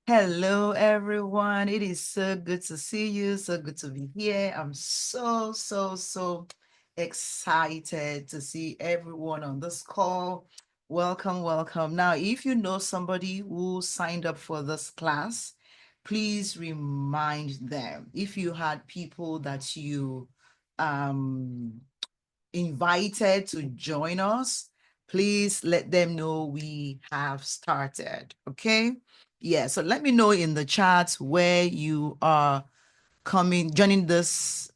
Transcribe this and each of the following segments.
Hello, everyone. It is so good to see you. So good to be here. I'm so excited to see everyone on this call. Welcome, welcome. Now, if you know somebody who signed up for this class, please remind them. If you had people that you um invited to join us, please let them know we have started. Okay. Yeah. So let me know in the chat where you are joining this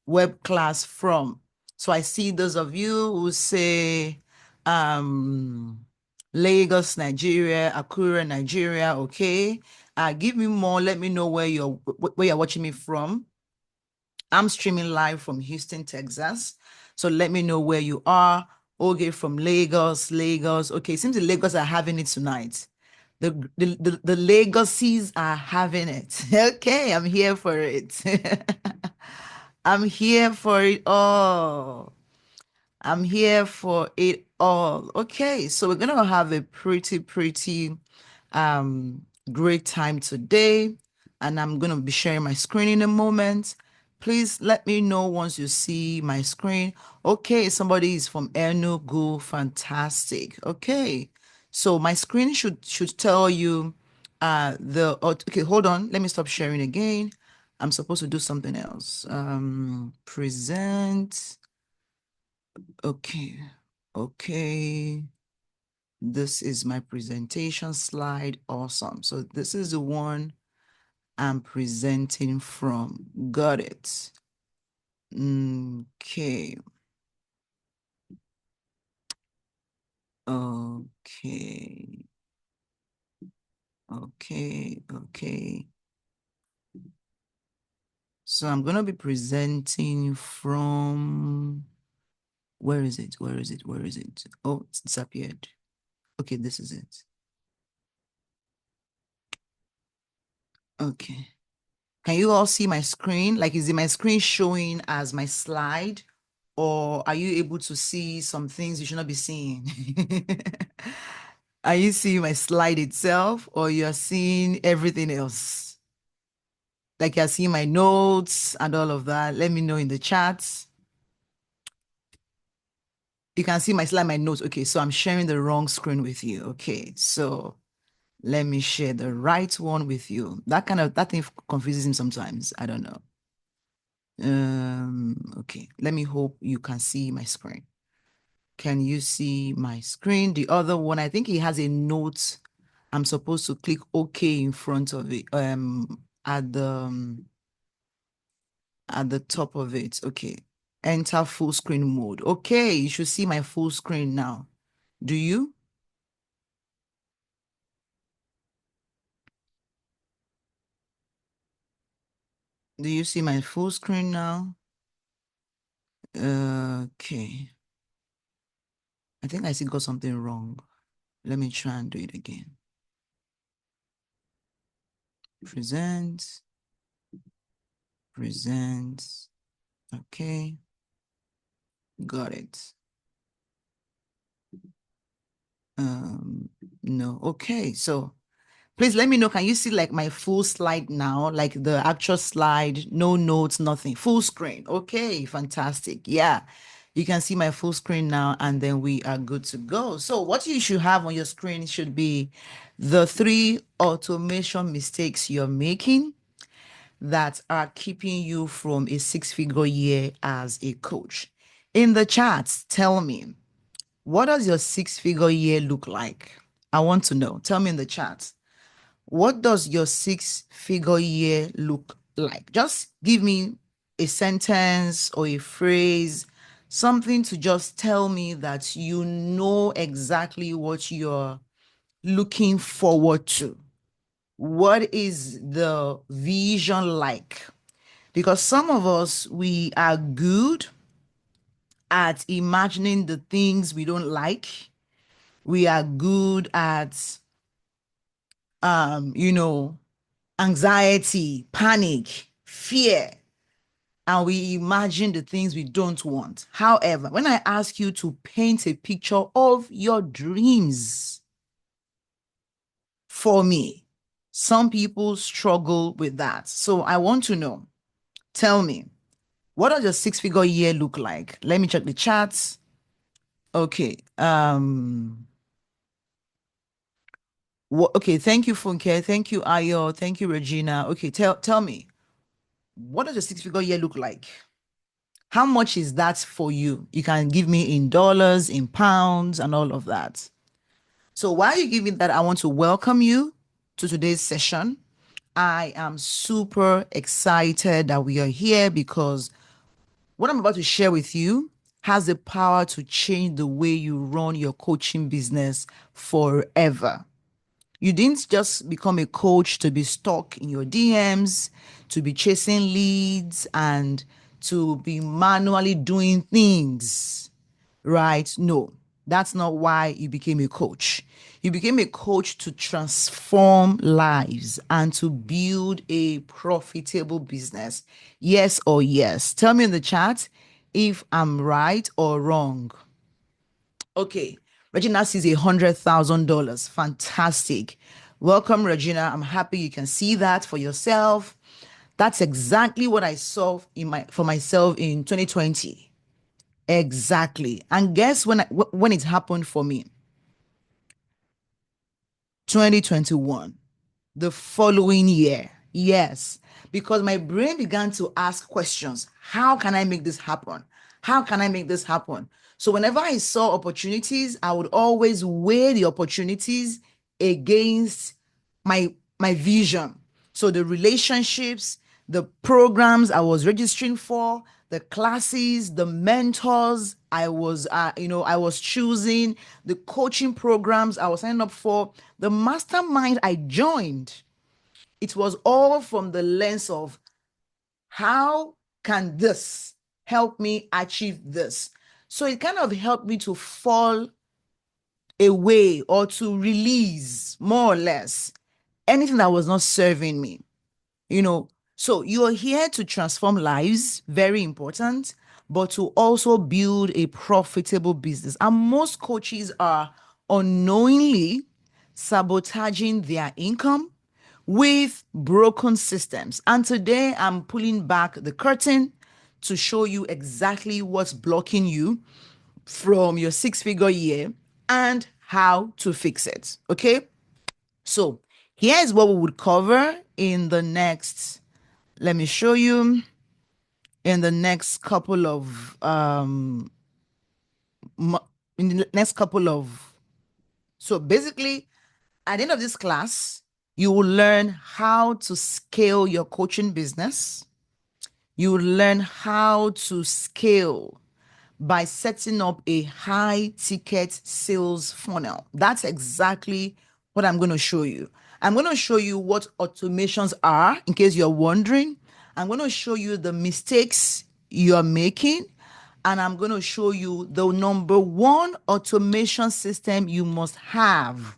web class from. So I see those of you who say Lagos, Nigeria, Akure, Nigeria. Okay. Give me more. Let me know where you're watching me from. I'm streaming live from Houston, Texas. So let me know where you are. Okay, from Lagos, Lagos. Okay, seems the Lagos are having it tonight. The Lagosies are having it. Okay, I'm here for it. I'm here for it all. I'm here for it all. Okay, so we're gonna have a pretty um great time today, and I'm gonna be sharing my screen in a moment. Please let me know once you see my screen. Okay, somebody is from Enugu. Fantastic. Okay, so my screen should tell you okay, hold on. Let me stop sharing again. I'm supposed to do something else. Present. Okay. Okay. This is my presentation slide. Awesome. So this is the one I'm presenting from. Got it. Okay. Okay. Okay. So I'm going to be presenting from, where is it? Oh, it's disappeared. Okay, this is it. Okay. Can you all see my screen? Like, is it my screen showing as my slide? Or are you able to see some things you should not be seeing? Are you seeing my slide itself, or you're seeing everything else? Like you're seeing my notes and all of that. Let me know in the chat. You can see my slide, my notes. Okay, so I'm sharing the wrong screen with you. Okay, so let me share the right one with you. That thing confuses him sometimes. I don't know. Okay, let me hope you can see my screen. Can you see my screen? The other one, I think it has a note. I'm supposed to click OK in front of it, at the top of it. Okay. Enter full screen mode. Okay, you should see my full screen now. Do you? Do you see my full screen now? Okay. I think I still got something wrong. Let me try and do it again. Present. Present. Okay. Got it. No. Okay. So please let me know. Can you see like my full slide now? Like the actual slide, no notes, nothing. Full screen. Okay, fantastic. Yeah. You can see my full screen now, and then we are good to go. So what you should have on your screen should be the 3 automation mistakes you're making that are keeping you from a 6-figure year as a coach. In the chats, tell me, what does your 6-figure year look like? I want to know. Tell me in the chat. What does your 6-figure year look like? Just give me a sentence or a phrase, something to just tell me that you know exactly what you're looking forward to. What is the vision like? Because some of us, we are good at imagining the things we don't like. We are good at, you know, anxiety, panic, fear, and we imagine the things we don't want. However, when I ask you to paint a picture of your dreams, for me. Some people struggle with that. So I want to know, tell me, what does your six-figure year look like? Let me check the charts. Okay. Okay, thank you, Funke. Thank you, Ayo. Thank you, Regina. Okay, tell me, what does your six-figure year look like? How much is that for you? You can give me in dollars, in pounds, and all of that. So while you give me that, I want to welcome you to today's session. I am super excited that we are here because what I'm about to share with you has the power to change the way you run your coaching business forever. You didn't just become a coach to be stuck in your DMs, to be chasing leads, and to be manually doing things, right? No, that's not why you became a coach. You became a coach to transform lives and to build a profitable business. Yes or yes? Tell me in the chat if I'm right or wrong. Okay, Regina sees $100,000. Fantastic. Welcome, Regina. I'm happy you can see that for yourself. That's exactly what I saw for myself in 2020. Exactly. And guess when it happened for me? 2021, the following year. Yes, because my brain began to ask questions. How can I make this happen? How can I make this happen? So whenever I saw opportunities, I would always weigh the opportunities against my vision. So the relationships, the programs I was registering for, the classes, the mentors I was choosing, the coaching programs I was signing up for, the mastermind I joined. It was all from the lens of how can this help me achieve this? So it kind of helped me to fall away or to release more or less anything that was not serving me. You know, so you're here to transform lives, very important, but to also build a profitable business. And most coaches are unknowingly sabotaging their income with broken systems. And today I'm pulling back the curtain to show you exactly what's blocking you from your six-figure year and how to fix it. Okay? So here's what we would cover in the next, let me show you, in the next couple of in the next couple of so basically at the end of this class, you will learn how to scale your coaching business. You will learn how to scale by setting up a high ticket sales funnel. That's exactly what I'm going to show you. I'm going to show you what automations are in case you're wondering. I'm going to show you the mistakes you're making. And I'm going to show you the number one automation system you must have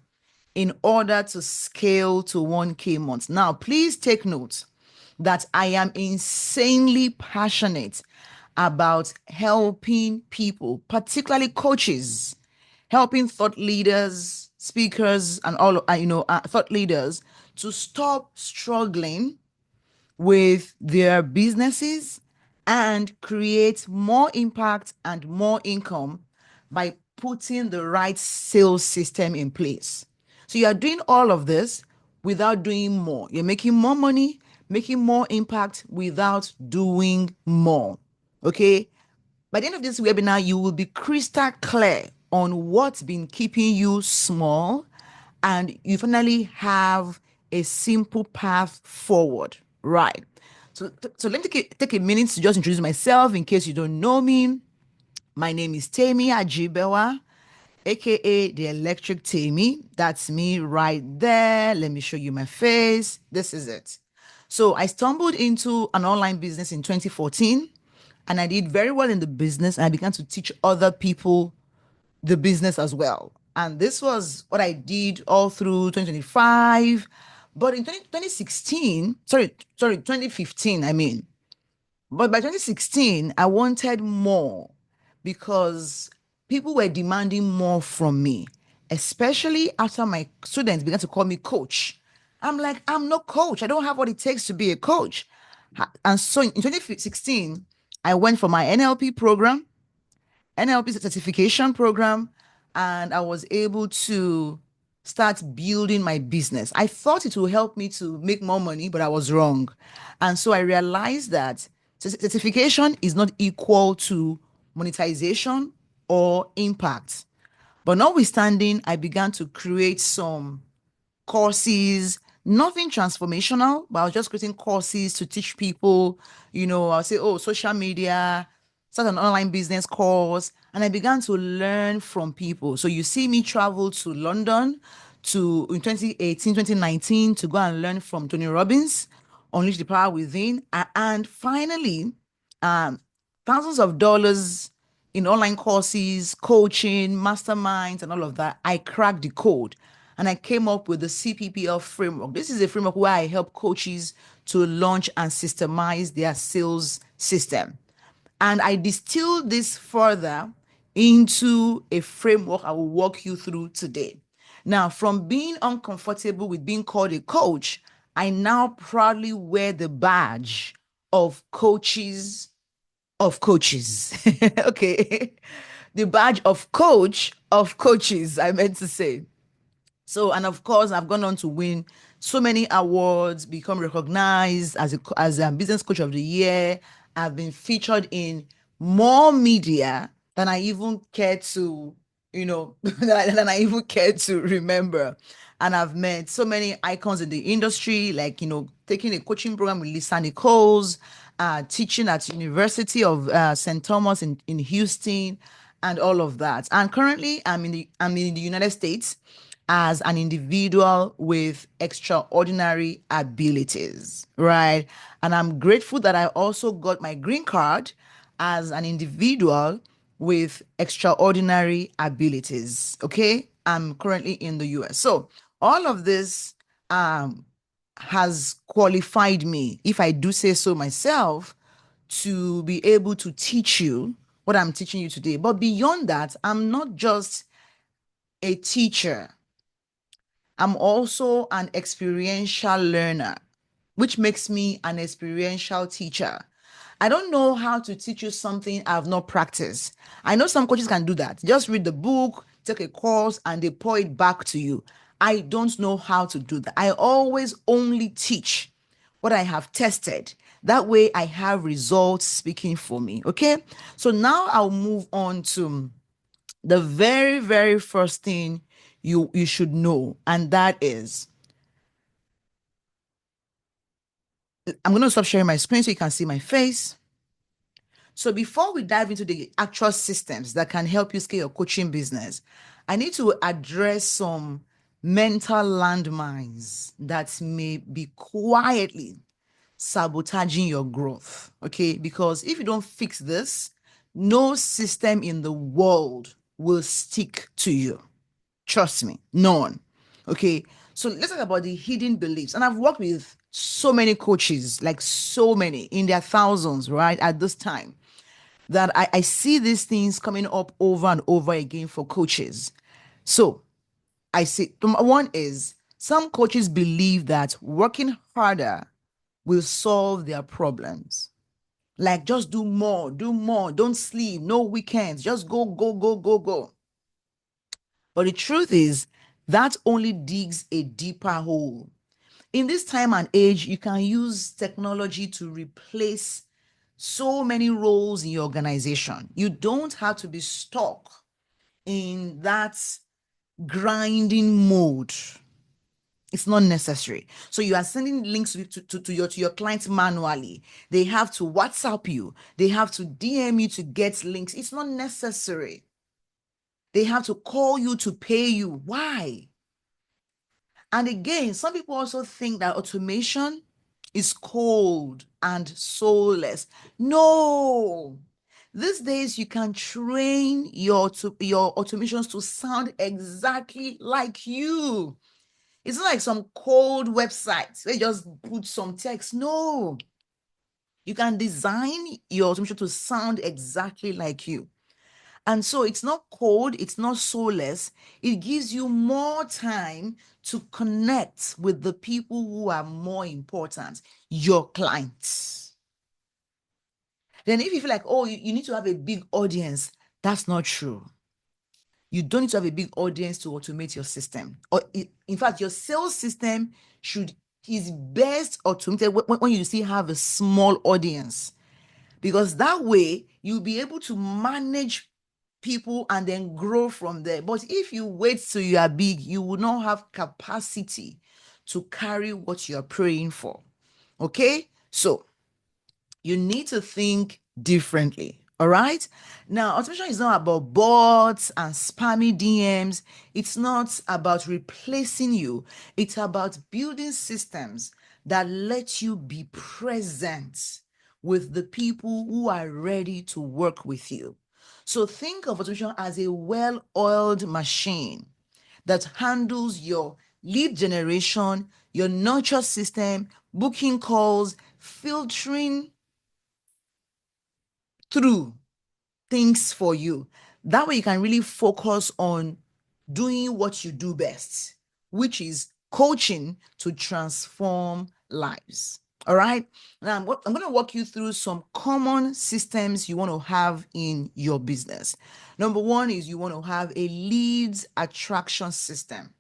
in order to scale to 1K months. Now, please take note that I am insanely passionate about helping people, particularly coaches, helping thought leaders, speakers, and thought leaders to stop struggling with their businesses and create more impact and more income by putting the right sales system in place. So you are doing all of this without doing more. You're making more money, making more impact without doing more. Okay? By the end of this webinar, you will be crystal clear on what's been keeping you small, and you finally have a simple path forward. Right. So let me take a minute to just introduce myself in case you don't know me. My name is Temi Ajibewa, aka the Electric Temi. That's me right there. Let me show you my face. This is it. So I stumbled into an online business in 2014 and I did very well in the business. And I began to teach other people the business as well. And this was what I did all through 2025. But in 2016, 2015, I mean, but by 2016, I wanted more because people were demanding more from me, especially after my students began to call me coach. I'm like, I'm no coach. I don't have what it takes to be a coach. And so in 2016, I went for my NLP certification program, and I was able to start building my business. I thought it would help me to make more money, but I was wrong. And so I realized that certification is not equal to monetization or impact. But notwithstanding, I began to create some courses, nothing transformational, but I was just creating courses to teach people, I'll say, oh, social media, start an online business course. And I began to learn from people. So you see me travel to London in 2018, 2019 to go and learn from Tony Robbins, Unleash the Power Within. And finally, um, thousands of dollars in online courses, coaching, masterminds, and all of that. I cracked the code and I came up with the CPPL framework. This is a framework where I help coaches to launch and systemize their sales system. And I distilled this further into a framework I will walk you through today. Now, from being uncomfortable with being called a coach, I now proudly wear the badge of coaches. Okay. The badge of coaches, I meant to say. So, and of course, I've gone on to win so many awards, become recognized as a business coach of the year. I've been featured in more media than I even care to, than I even care to remember. And I've met so many icons in the industry, like, taking a coaching program with Lisa Nichols, teaching at University of St. Thomas in Houston, and all of that. And currently, I'm in the United States as an individual with extraordinary abilities, right? And I'm grateful that I also got my green card as an individual with extraordinary abilities. Okay. I'm currently in the US. So all of this um, has qualified me, if I do say so myself, to be able to teach you what I'm teaching you today. But beyond that, I'm not just a teacher. I'm also an experiential learner, which makes me an experiential teacher. I don't know how to teach you something I've not practiced. I know some coaches can do that. Just read the book, take a course, and they pour it back to you. I don't know how to do that. I always only teach what I have tested. That way I have results speaking for me. Okay. So now I'll move on to the very, very first thing you should know, and that is, I'm going to stop sharing my screen so you can see my face. So before we dive into the actual systems that can help you scale your coaching business, I need to address some mental landmines that may be quietly sabotaging your growth. Okay, because if you don't fix this, no system in the world will stick to you. Trust me, none. Okay. So let's talk about the hidden beliefs. And I've worked with so many coaches, like so many in their thousands, right? At this time, that I see these things coming up over and over again for coaches. So I see number one is some coaches believe that working harder will solve their problems. Like just do more, don't sleep, no weekends, just go, go, go, go, go. But the truth is, that only digs a deeper hole. In this time and age, you can use technology to replace so many roles in your organization. You don't have to be stuck in that grinding mode. It's not necessary. So you are sending links to your clients manually. They have to WhatsApp you. They have to DM you to get links. It's not necessary. They have to call you to pay you. Why? And again, some people also think that automation is cold and soulless. No. These days, you can train your automations to sound exactly like you. It's not like some cold websites. They just put some text. No. You can design your automation to sound exactly like you. And so it's not cold, it's not soulless. It gives you more time to connect with the people who are more important, your clients. Then if you feel like, oh, you need to have a big audience, that's not true. You don't need to have a big audience to automate your system. Or in fact, your sales system is best automated when you still have a small audience, because that way you'll be able to manage people and then grow from there. But if you wait till you are big, you will not have capacity to carry what you're praying for. Okay? So you need to think differently. All right. Now, automation is not about bots and spammy DMs. It's not about replacing you. It's about building systems that let you be present with the people who are ready to work with you. So think of automation as a well-oiled machine that handles your lead generation, your nurture system, booking calls, filtering through things for you. That way you can really focus on doing what you do best, which is coaching to transform lives. All right. Now I'm going to walk you through some common systems you want to have in your business. Number one is you want to have a leads attraction system.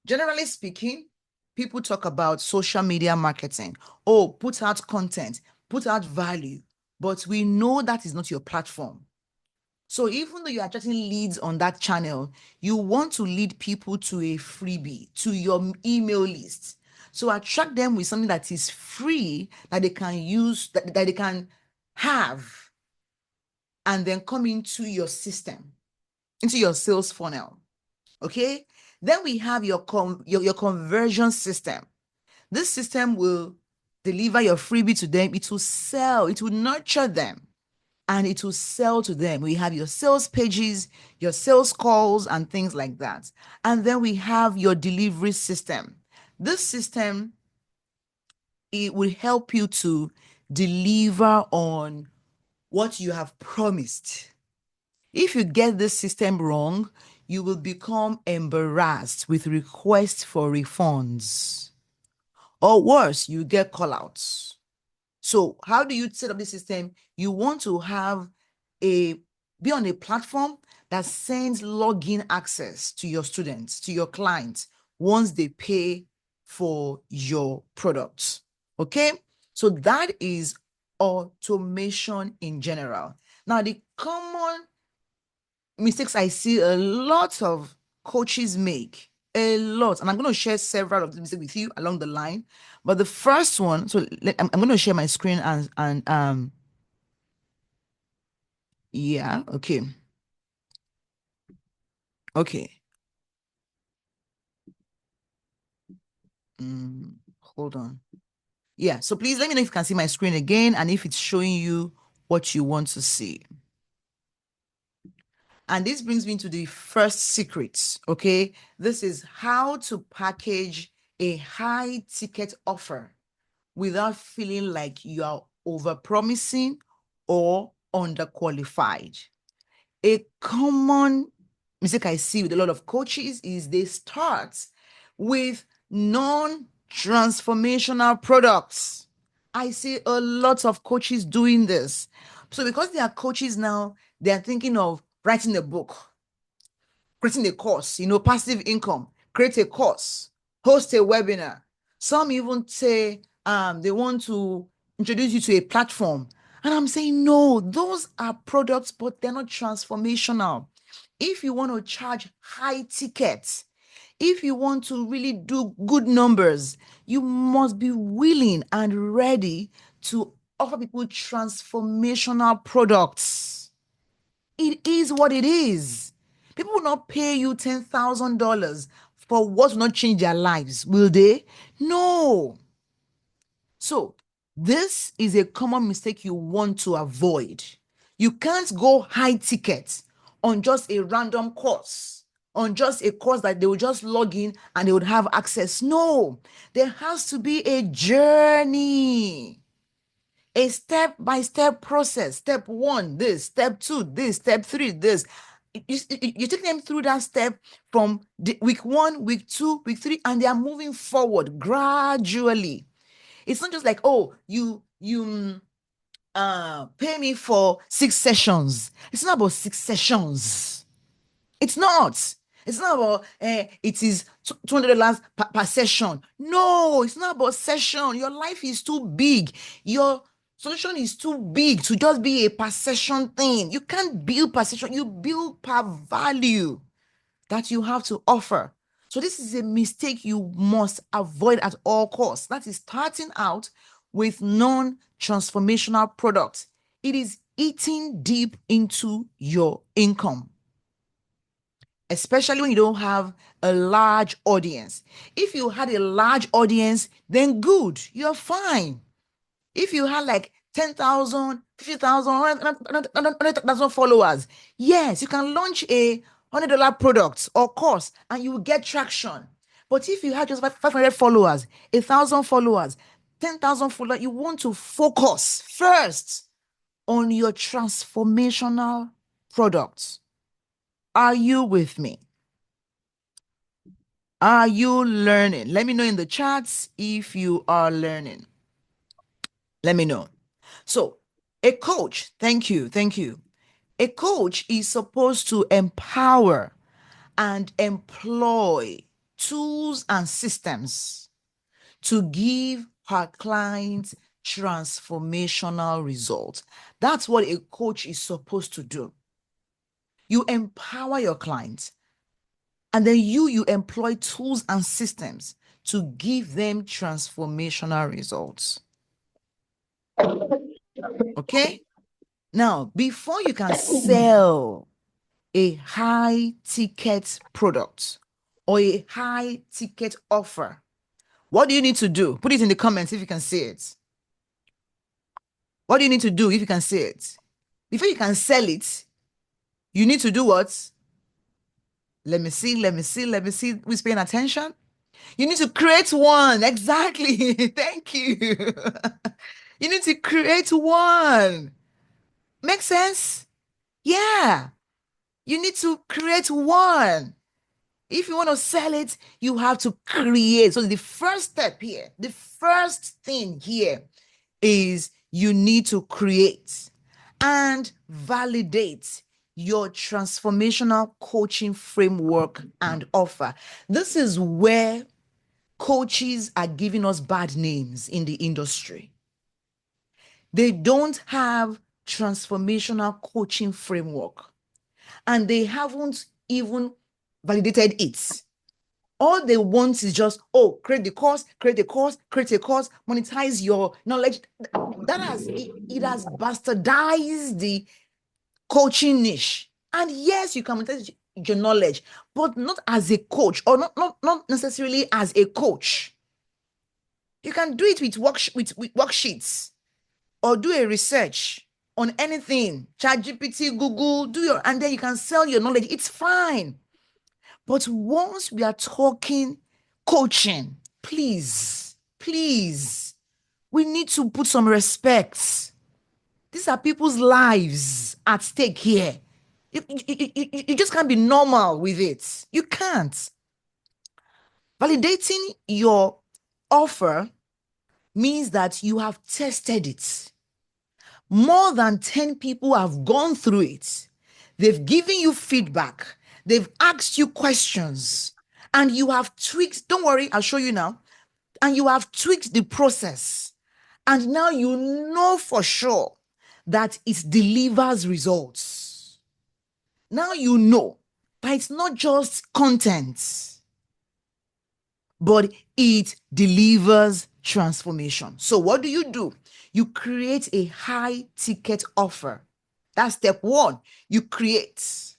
Generally speaking, people talk about social media marketing. Oh, put out content, put out value, but we know that is not your platform. So even though you're attracting leads on that channel, you want to lead people to a freebie, to your email list. So attract them with something that is free, that they can use, that they can have, and then come into your system, into your sales funnel. Okay? Then we have your conversion system. This system will deliver your freebie to them. It will sell, it will nurture them, and it will sell to them. We have your sales pages, your sales calls, and things like that. And then we have your delivery system. This system, it will help you to deliver on what you have promised. If you get this system wrong, you will become embarrassed with requests for refunds. Or worse, you get call-outs. So how do you set up this system? You want to be on a platform that sends login access to your students, to your clients, once they pay for your products. Okay? So that is automation in general. Now, the common mistakes I see a lot of coaches make, a lot, and I'm going to share several of them with you along the line. But the first one, so I'm going to share my screen and yeah, okay, okay. Hold on. Yeah, so please let me know if you can see my screen again and if it's showing you what you want to see. And this brings me to the first secret, okay? This is how to package a high ticket offer without feeling like you are overpromising or underqualified. A common mistake I see with a lot of coaches is they start with non-transformational products. I see a lot of coaches doing this. So because they are coaches now, they are thinking of writing a book, creating a course, passive income, create a course, host a webinar. Some even say they want to introduce you to a platform. And I'm saying, no, those are products, but they're not transformational. If you want to charge high tickets, if you want to really do good numbers, you must be willing and ready to offer people transformational products. It is what it is. People will not pay you $10,000 for what will not change their lives, will they? No. So, this is a common mistake you want to avoid. You can't go high ticket on just a random course, on just a course that they will just log in and they would have access. No, there has to be a journey. a step-by-step process. Step 1, this. Step 2, this. Step 3, this. You take them through that step from week 1, week 2, week 3, and they are moving forward gradually. It's not just like, oh, you pay me for 6 sessions. It's not about 6 sessions. It's not. It's not about it is $200 per session. No, it's not about session. Your life is too big. Your solution is too big to just be a per session thing. You can't build per session. You build per value that you have to offer. So this is a mistake you must avoid at all costs. That is starting out with non-transformational products. It is eating deep into your income, especially when you don't have a large audience. If you had a large audience, then good, you're fine. If you had like 10,000, 50,000, 100,000 followers, yes, you can launch a $100 product or course and you will get traction. But if you have just 500 followers, 1,000 followers, 10,000 followers, you want to focus first on your transformational products. Are you with me? Are you learning? Let me know in the chats if you are learning. Let me know. So, a coach, thank you. A coach is supposed to empower and employ tools and systems to give her clients transformational results. That's what a coach is supposed to do. You empower your clients, and then you employ tools and systems to give them transformational results. Okay? Now, before you can sell a high ticket product or a high ticket offer, what do you need to do? Put it in the comments if you can see it. What do you need to do if you can see it? Before you can sell it, you need to do what? Let me see. Who's paying attention? You need to create one. Exactly. Thank you. You need to create one. Make sense? Yeah. You need to create one. If you want to sell it, you have to create. So the first step here, the first thing here is you need to create and validate your transformational coaching framework and offer. This is where coaches are giving us bad names in the industry. They don't have transformational coaching framework, and they haven't even validated it. All they want is just, oh, create a course, monetize your knowledge. It has bastardized the coaching niche. And yes, you can monetize your knowledge, but not as a coach, or not necessarily as a coach. You can do it with worksheets, or do a research on anything, ChatGPT, Google, and then you can sell your knowledge. It's fine. But once we are talking coaching, please, we need to put some respect. These are people's lives at stake here. You just can't be normal with it. You can't. Validating your offer means that you have tested it. More than 10 people have gone through it. They've given you feedback. They've asked you questions, and you have tweaked. Don't worry, I'll show you now. And you have tweaked the process. And now you know for sure that it delivers results. Now you know that it's not just content, but it delivers transformation. So what do? You create a high ticket offer. That's step 1. You create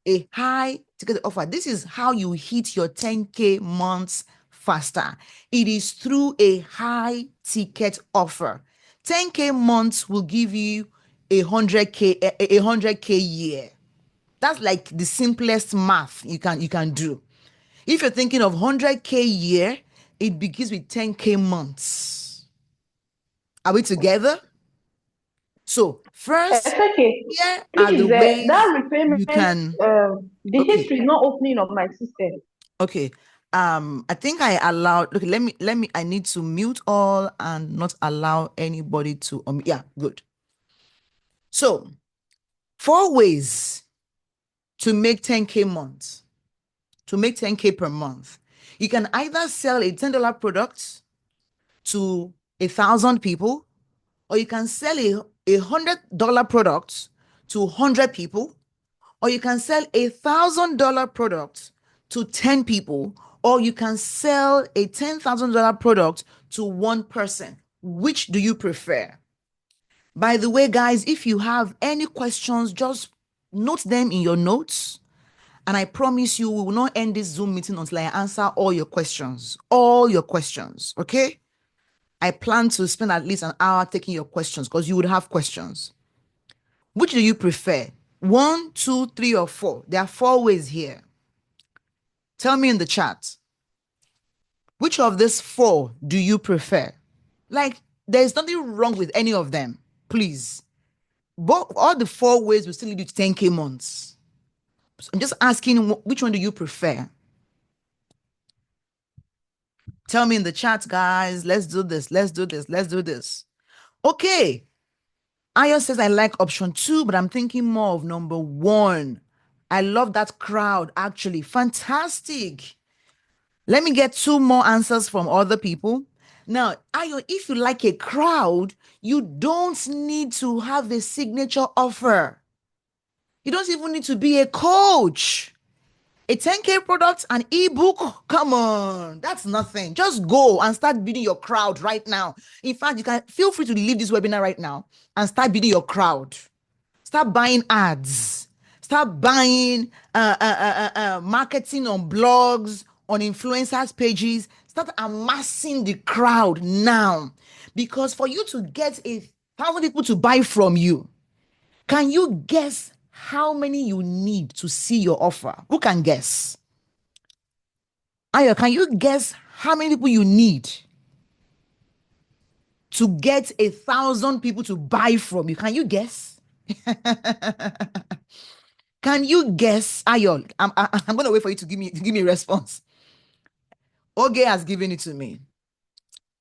a high ticket offer. This is how you hit your 10K months faster. It is through a high ticket offer. 10K months will give you a 100K year. That's like the simplest math you can do. If you're thinking of 100K year, it begins with 10K months. Are we together? So first, It's okay. here are the Please, ways that you repayment, can, the okay, history is not opening on my system. okay. I think I allowed, okay, I need to mute all and not allow anybody to, yeah, good. So 4 ways to make 10K months, to make 10K per month. You can either sell a $10 product to 1,000 people, or you can sell a $100 product to 100 people, or you can sell a $1,000 product to 10 people, or you can sell a $10,000 product to one person. Which do you prefer? By the way, guys, if you have any questions, just note them in your notes. And I promise you, we will not end this Zoom meeting until I answer all your questions. All your questions, okay? I plan to spend at least an hour taking your questions because you would have questions. Which do you prefer? 1, 2, 3, or 4? There are 4 ways here. Tell me in the chat. Which of these 4 do you prefer? Like, there's nothing wrong with any of them. Please. But all the 4 ways will still lead you to 10K months. So I'm just asking, which one do you prefer? Tell me in the chat, guys. Let's do this. Let's do this. Let's do this. Okay. Ayo says, I like option 2, but I'm thinking more of number 1. I love that crowd, actually. Fantastic. Let me get 2 more answers from other people. Now, Ayo, if you like a crowd, you don't need to have a signature offer. You don't even need to be a coach. A 10K product, an ebook, come on, that's nothing. Just go and start building your crowd right now. In fact, you can feel free to leave this webinar right now and start building your crowd. Start buying ads. Start buying marketing on blogs, on influencers pages. Start amassing the crowd now. Because for you to get 1,000 people to buy from you, can you guess how many you need to see your offer? Who can guess? Aya, can you guess how many people you need to get 1,000 people to buy from you? Can you guess? Can you guess, Ayol? I'm gonna wait for you to give me a response. Oge has given it to me.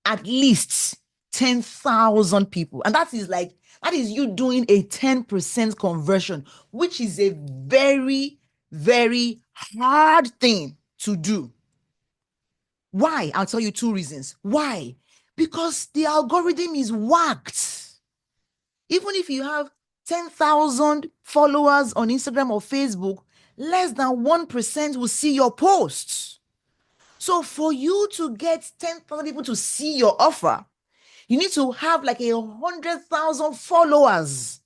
At least 10,000 people. And that is you doing a 10% conversion, which is a very, very hard thing to do. Why? I'll tell you 2 reasons. Why? Because the algorithm is whacked. Even if you have 10,000 followers on Instagram or Facebook, less than 1% will see your posts. So for you to get 10,000 people to see your offer, you need to have like 100,000 followers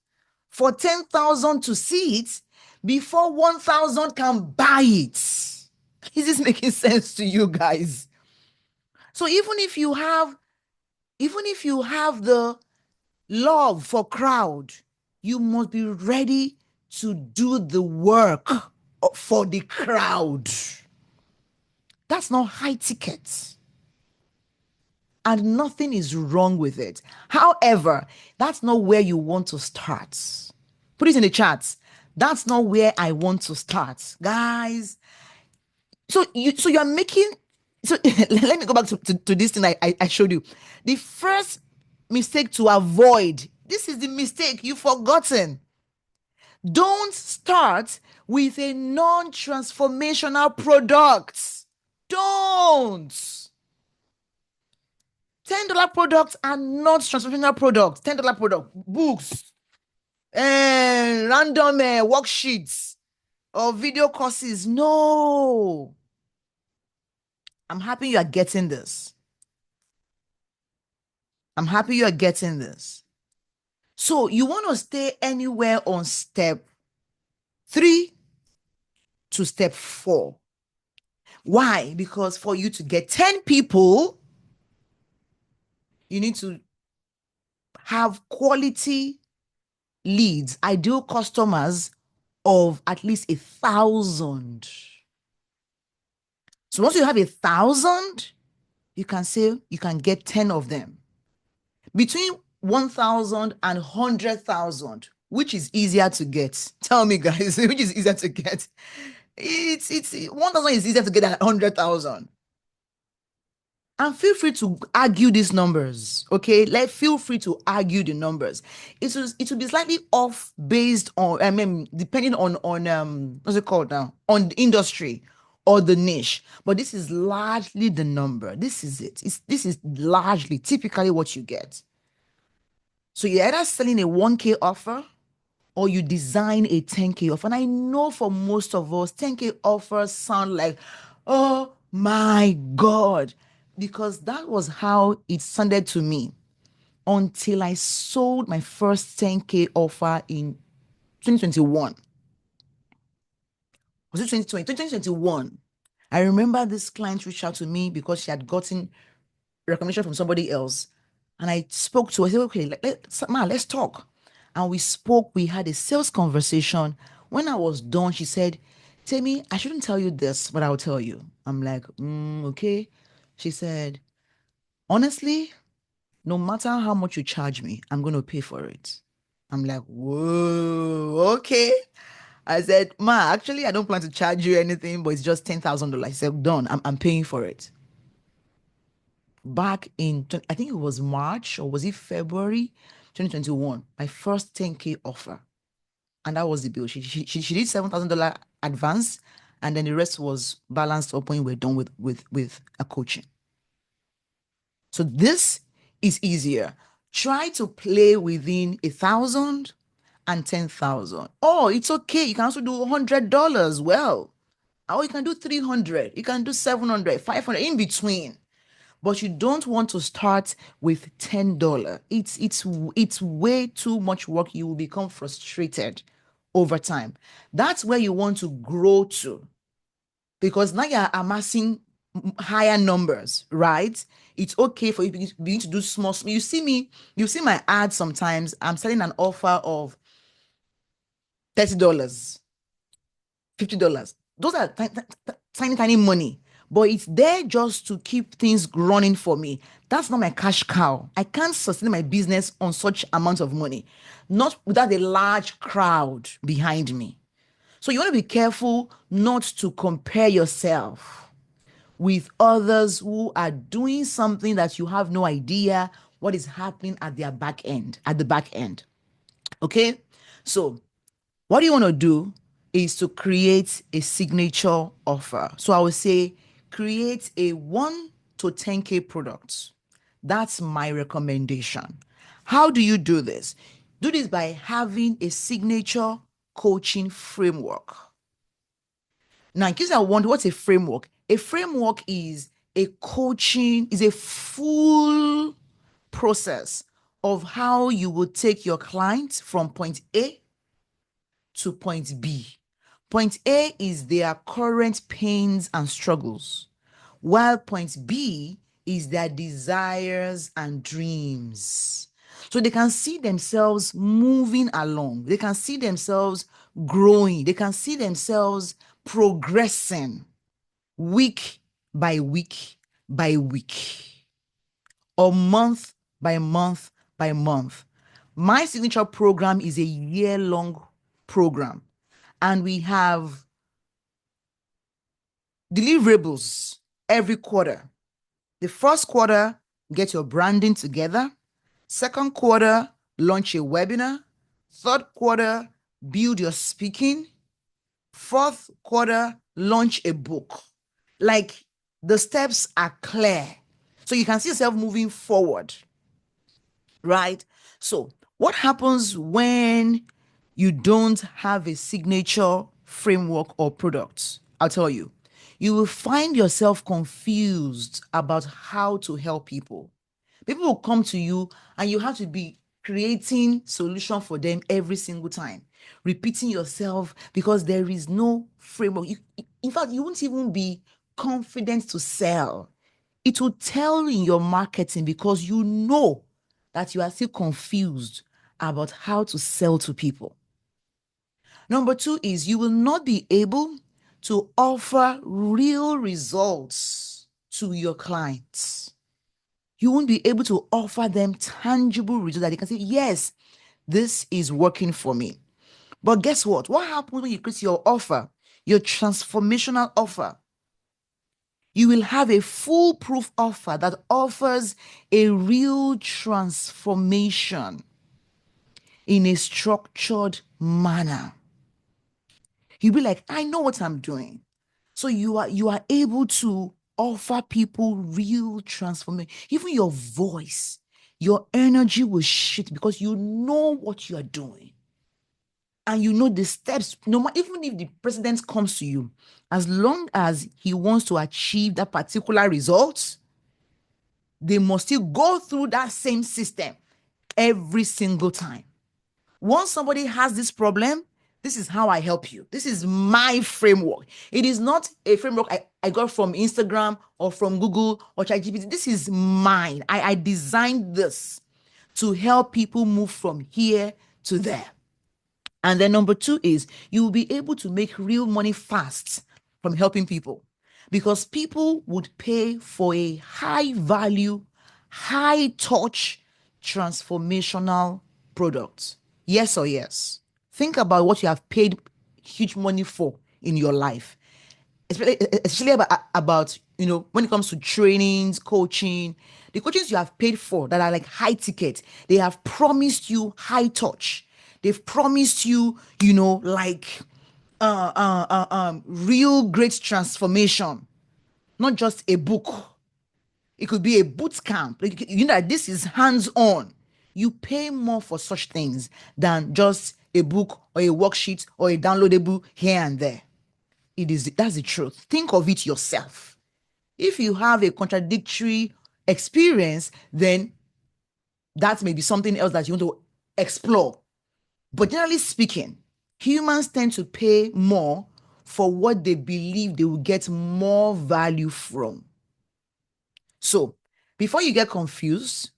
for 10,000 to see it before 1,000 can buy it. Is this making sense to you guys? So even if you have the love for crowd, you must be ready to do the work for the crowd. That's not high ticket. And nothing is wrong with it. However, that's not where you want to start. Put it in the chat. That's not where I want to start. Guys, so you're making, so let me go back to this thing I showed you. The first mistake to avoid, this is the mistake you've forgotten. Don't start with a non-transformational product. Don't. $10 products are not transformational products. $10 product, books, random worksheets or video courses. No. I'm happy you are getting this. I'm happy you are getting this. So you want to stay anywhere on step 3 to step 4. Why? Because for you to get 10 people, you need to have quality leads, ideal customers of at least 1,000. So once you have 1,000, you can say you can get 10 of them. Between 1,000 and 100,000. Which is easier to get? Tell me, guys, which is easier to get? It's 1,000 is easier to get than 100,000. And feel free to argue these numbers, okay? Feel free to argue the numbers. It will be slightly off based on, I mean, depending on what's it called now? On the industry or the niche. But this is largely the number. This is it. This is largely typically what you get. So you're either selling a 1K offer or you design a 10K offer. And I know for most of us, 10K offers sound like, oh my God, because that was how it sounded to me until I sold my first 10K offer in 2021. Was it 2020? 2021. I remember this client reached out to me because she had gotten recommendation from somebody else. And I spoke to her. I said, okay, let's talk. And we spoke. We had a sales conversation. When I was done, she said, Temi, I shouldn't tell you this, but I'll tell you. I'm like, okay. She said, honestly, no matter how much you charge me, I'm going to pay for it. I'm like, whoa, okay. I said, Ma, actually, I don't plan to charge you anything, but it's just $10,000. She said, done. I'm paying for it. Back in, I think it was March or was it February 2021, my first 10K offer. And that was the bill. She did $7,000 advance, and then the rest was balanced up when we're done with a coaching. So this is easier. Try to play within 1,000 and 10,000. Oh, it's okay. You can also do $100. Well, or you can do 300. You can do 700, 500 in between. But you don't want to start with $10. It's way too much work. You will become frustrated over time. That's where you want to grow to, because now you're amassing higher numbers, right? It's okay for you to begin to do small. You see my ads sometimes. I'm selling an offer of $30, $50. Those are tiny money, but it's there just to keep things running for me. That's not my cash cow. I can't sustain my business on such amount of money, not without a large crowd behind me. So you want to be careful not to compare yourself with others who are doing something that you have no idea what is happening at the back end. Okay? So what you want to do is to create a signature offer. So I would say create a 1 to 10K product. That's my recommendation. How do you do this? Do this by having a signature coaching framework. Now, in case I wonder, what's a framework? A framework is a full process of how you will take your client from point A to point B. Point A is their current pains and struggles, while point B is their desires and dreams. So they can see themselves moving along. They can see themselves growing. They can see themselves progressing week by week by week, or month by month by month. My signature program is a year-long program, and we have deliverables every quarter. The first quarter, get your branding together. Second quarter, launch a webinar. Third quarter, build your speaking. Fourth quarter, launch a book. Like, the steps are clear, so you can see yourself moving forward, right? So what happens when you don't have a signature framework or product? I'll tell you. You will find yourself confused about how to help people. People will come to you and you have to be creating solution for them every single time, repeating yourself because there is no framework. In fact, you won't even be confident to sell. It will tell in your marketing because you know that you are still confused about how to sell to people. Number two is you will not be able to offer real results to your clients. You won't be able to offer them tangible results that they can say, yes, this is working for me. But guess what? What happens when you create your offer, your transformational offer? You will have a foolproof offer that offers a real transformation in a structured manner. You'll be like, I know what I'm doing. So you are able to offer people real transformation. Even your voice, your energy will shift because you know what you are doing. And you know the steps, no matter, even if the president comes to you, as long as he wants to achieve that particular result, they must still go through that same system every single time. Once somebody has this problem, this is how I help you. This is my framework. It is not a framework I got from Instagram or from Google or ChatGPT. This is mine. I designed this to help people move from here to there. And then number 2 is you will be able to make real money fast from helping people, because people would pay for a high value, high touch, transformational product. Yes or yes? Think about what you have paid huge money for in your life, especially about when it comes to trainings, coaching. The coaches you have paid for that are like high ticket, they have promised you high touch. They've promised you, like real great transformation, not just a book. It could be a boot camp. Like, that this is hands-on. You pay more for such things than just a book or a worksheet or a downloadable here and there. That's the truth. Think of it yourself. If you have a contradictory experience, then that may be something else that you want to explore. But generally speaking, humans tend to pay more for what they believe they will get more value from. So, before you get confused,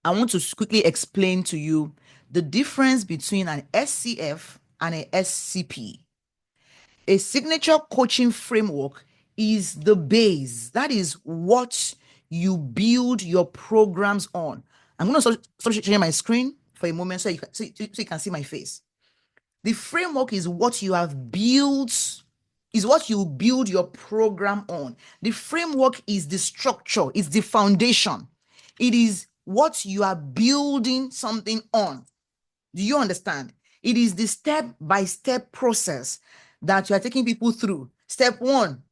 I want to quickly explain to you the difference between an SCF and a SCP. A signature coaching framework is the base. That is what you build your programs on. I'm going to stop sharing my screen for a moment so you can see my face. The framework is what you have built, is what you build your program on. The framework is the structure, it's the foundation. It is what you are building something on. Do you understand? It is the step-by-step process that you are taking people through. Step 1,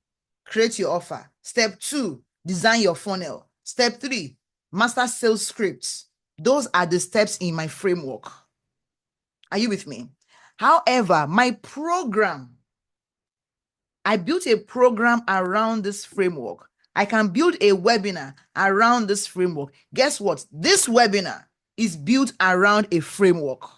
create your offer. Step 2, design your funnel. Step 3, master sales scripts. Those are the steps in my framework. Are you with me? However, my program, I built a program around this framework. I can build a webinar around this framework. Guess what? This webinar is built around a framework.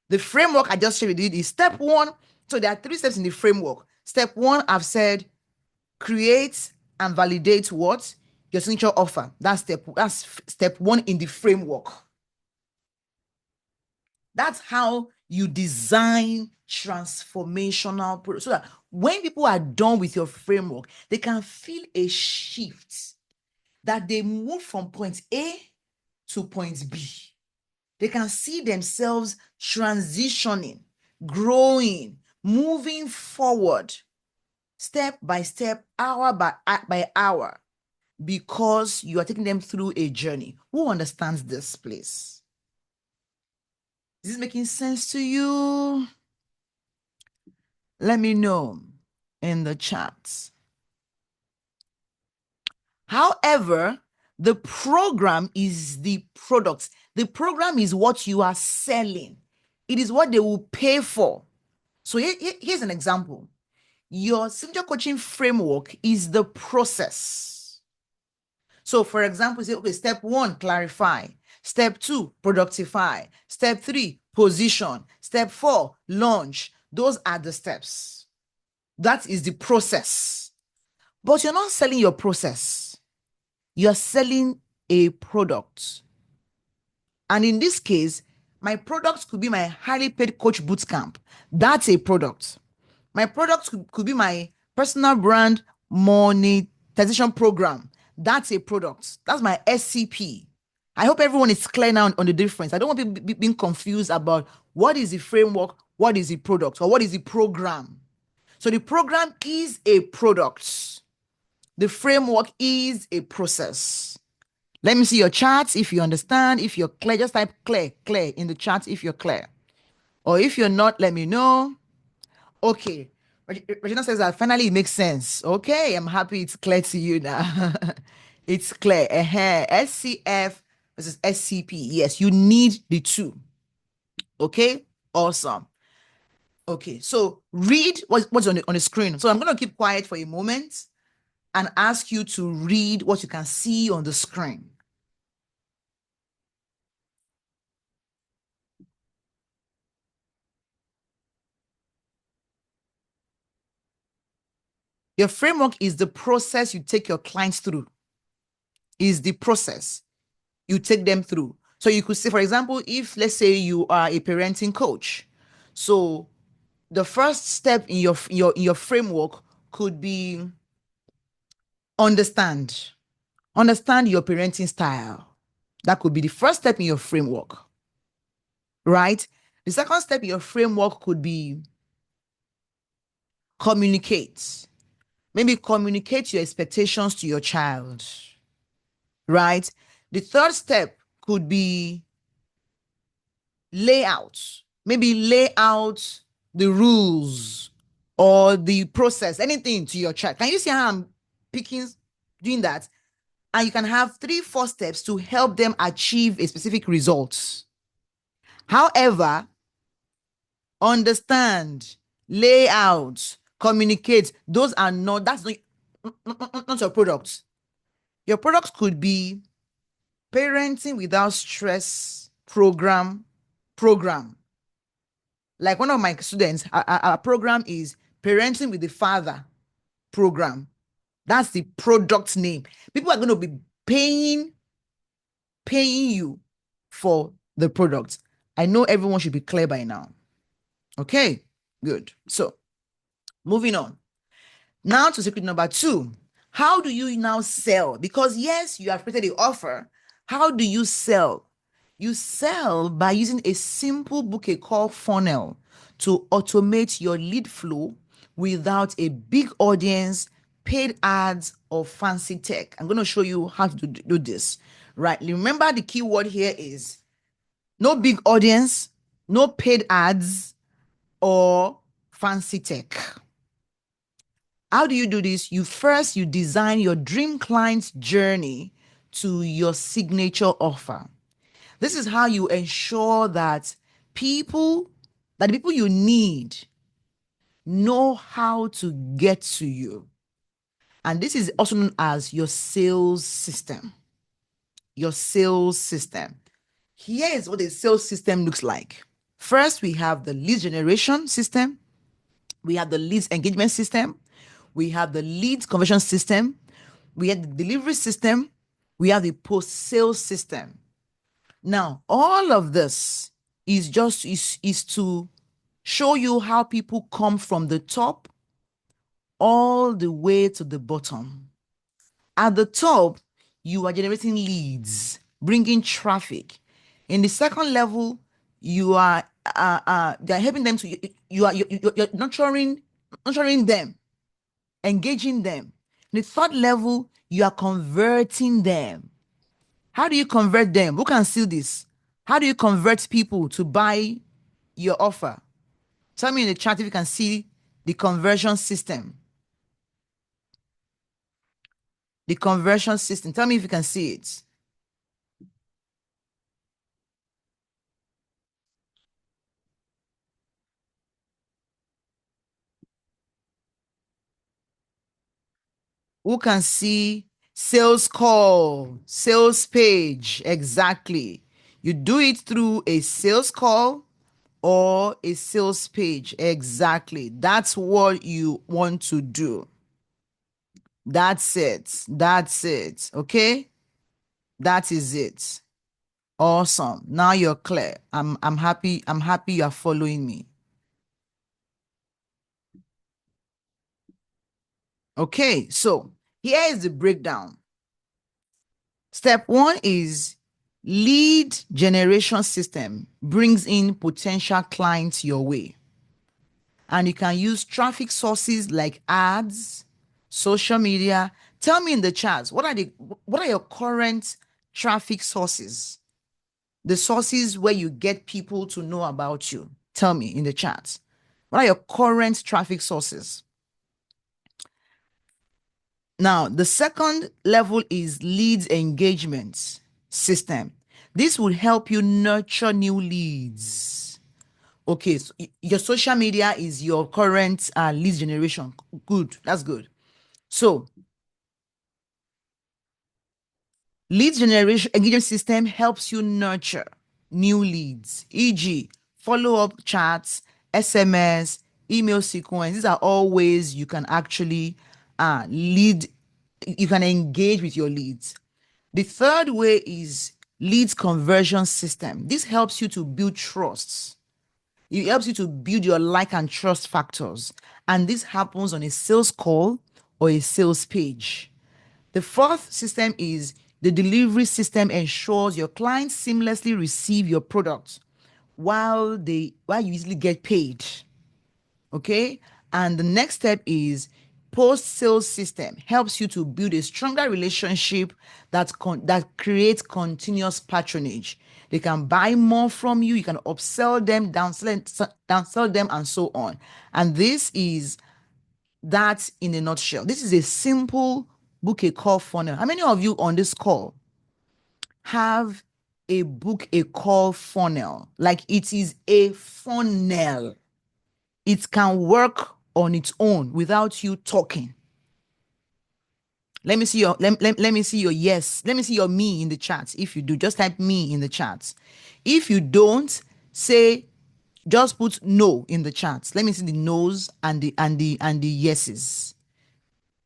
The framework I just shared with you is step 1. So there are 3 steps in the framework. Step 1, I've said, create and validate what? Your signature offer. That's step 1 in the framework. That's how you design transformational products, so that when people are done with your framework, they can feel a shift, that they move from point A to point B. They can see themselves transitioning, growing, moving forward, step by step, hour by hour, because you are taking them through a journey. Who understands this, please? Is this making sense to you? Let me know in the chat. However, the program is the product. The program is what you are selling. It is what they will pay for. So here's an example. Your signature coaching framework is the process. So for example, say, okay, step 1, clarify. Step 2, productify. Step 3, position. Step 4, launch. Those are the steps. That is the process. But you're not selling your process. You're selling a product. And in this case, my product could be my highly paid coach bootcamp. That's a product. My product could be my personal brand monetization program. That's a product. That's my SCP. I hope everyone is clear now on the difference. I don't want people being confused about what is the framework, what is the product, or what is the program. So the program is a product. The framework is a process. Let me see your charts if you understand. If you're clear, just type clear in the chat if you're clear. Or if you're not, let me know. Okay. Regina says that finally it makes sense. Okay, I'm happy it's clear to you now. It's clear. SCF versus SCP. Yes, you need the two. Okay, awesome. Okay, so read what's on the screen. So I'm going to keep quiet for a moment and ask you to read what you can see on the screen. Your framework is the process you take your clients through. Is the process you take them through. So you could say, for example, if let's say you are a parenting coach, so the first step in your framework could be understand your parenting style. That could be the first step in your framework, right? The second step in your framework could be communicate. Maybe communicate your expectations to your child, right? The third step could be lay out. Maybe lay out the rules or the process, anything to your child. Can you see how I'm doing that? And you can have 3-4 steps to help them achieve a specific result. However, understand, lay out, communicate, that's not your product. Your product could be parenting without stress program. Like one of my students, our program is Parenting with the Father program. That's the product name. People are going to be paying you for the product. I know everyone should be clear by now. Okay, good. So moving on. Now to secret number 2. How do you now sell? Because yes, you have created the offer. How do you sell? You sell by using a simple bouquet call funnel to automate your lead flow without a big audience, paid ads, or fancy tech. I'm going to show you how to do this. Right. Remember the key word here is no big audience, no paid ads, or fancy tech. How do you do this? You design your dream client's journey to your signature offer. This is how you ensure that the people you need know how to get to you. And this is also known as your sales system. Your sales system. Here is what a sales system looks like. First, we have the lead generation system. We have the leads engagement system. We have the lead conversion system. We have the delivery system. We have the post-sales system. Now, all of this is to show you how people come from the top all the way to the bottom. At the top, you are generating leads, bringing traffic. In the second level, you are they're helping them to you're nurturing them, engaging them. In the third level, you are converting them. How do you convert them? Who can see this? How do you convert people to buy your offer? Tell me in the chat if you can see the conversion system. The conversion system. Tell me if you can see it. Who can see sales call, sales page? Exactly. You do it through a sales call or a sales page. Exactly. That's what you want to do. That's it. That's it. Okay? That is it. Awesome. Now you're clear. I'm happy. I'm happy you are following me. Okay, so here is the breakdown. Step one is lead generation system brings in potential clients your way. And you can use traffic sources like ads, social media. Tell me in the chats, what are your current traffic sources? The sources where you get people to know about you. Tell me in the chats. What are your current traffic sources? Now, the second level is leads engagement system. This will help you nurture new leads. Okay, so your social media is your current lead generation. Good, that's good. So, lead generation engagement system helps you nurture new leads, e.g., follow-up chats, SMS, email sequence. These are all ways you can actually you can engage with your leads. The third way is leads conversion system. This helps you to build trusts. It helps you to build your like and trust factors. And this happens on a sales call or a sales page. The fourth system is the delivery system ensures your clients seamlessly receive your product while you easily get paid. Okay? And the next step is post-sales system helps you to build a stronger relationship that creates continuous patronage. They can buy more from you, you can upsell them, downsell them, and so on. And this is that in a nutshell. This is a simple book a call funnel. How many of you on this call have a book a call funnel? Like it is a funnel. It can work on its own without you talking. Let me see your let me see your yes. Let me see your me in the chat. If you do, just type me in the chat. If you don't, say just put no in the chat. Let me see the no's and the yeses.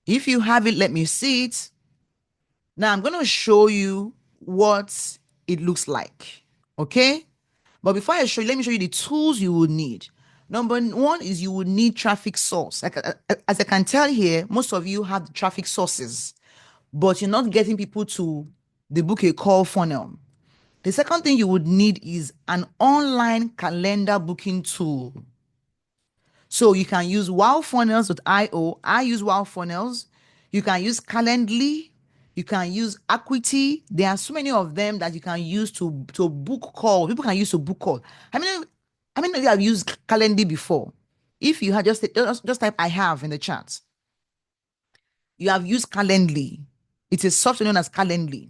If you have it, let me see it. Now I'm going to show you what it looks like. Okay? But before I show you, let me show you the tools you will need. Number one is you will need traffic source. Like, as I can tell here, most of you have the traffic sources, but you're not getting people to the book a call funnel. The second thing you would need is an online calendar booking tool. So you can use wowfunnels.io. I use wowfunnels. You can use Calendly. You can use Acuity. There are so many of them that you can use to book call. People can use to book call. How many of you have used Calendly before? If you had just type I have in the chat. You have used Calendly. It's a software known as Calendly.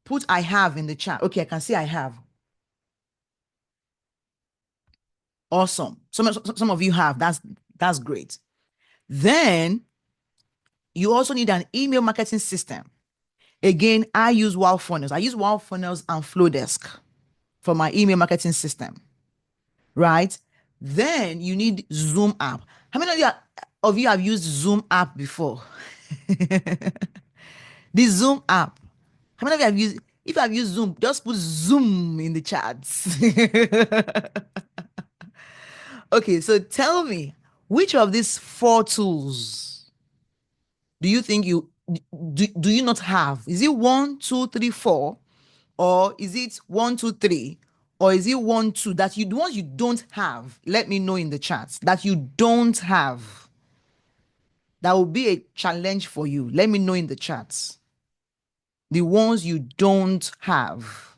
Put I have in the chat. Okay, I can see I have. Awesome. Some of you have. That's great. Then you also need an email marketing system. Again, I use WowFunnels. I use WowFunnels and Flowdesk for my email marketing system, right? Then you need Zoom app. How many of you have used Zoom app before? The Zoom app. How many of you have used? If you have used Zoom, just put Zoom in the chats. Okay, so tell me, which of these four tools do you think do you not have? Is it 1, 2, 3, 4, or is it 1, 2, 3, or is it 1, 2 that the ones you don't have? Let me know in the chat that you don't have. That will be a challenge for you. Let me know in the chats the ones you don't have.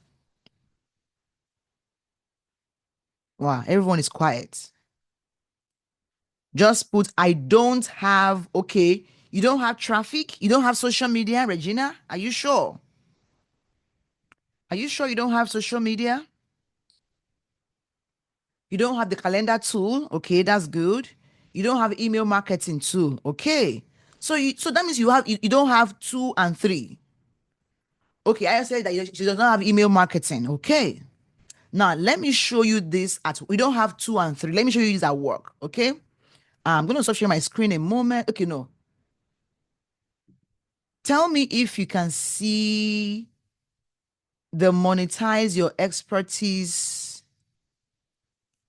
Wow, everyone is quiet. Just put I don't have. Okay, you don't have traffic, you don't have social media, Regina. Are you sure? Are you sure you don't have social media? You don't have the calendar tool. Okay, that's good. You don't have email marketing tool. Okay. So that means you don't have 2 and 3. Okay, I said that she does not have email marketing. Okay. Now let me show you this we don't have 2 and 3. Let me show you this at work. Okay. I'm gonna stop sharing my screen a moment. Okay, no. Tell me if you can see the monetize your expertise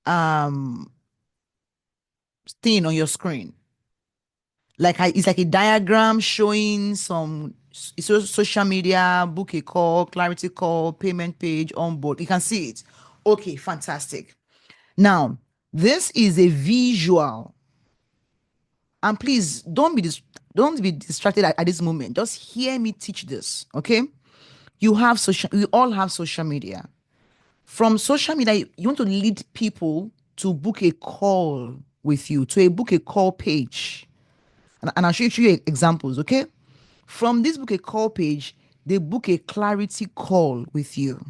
thing on your screen. Like it's like a diagram showing some social media, book a call, clarity call, payment page, onboard. You can see it. Okay, fantastic. Now, this is a visual. And please don't be distracted at this moment. Just hear me teach this, okay? We all have social media. From social media, you want to lead people to book a call with you, to book a call page. And I'll show you examples, okay? From this book a call page, they book a clarity call with you.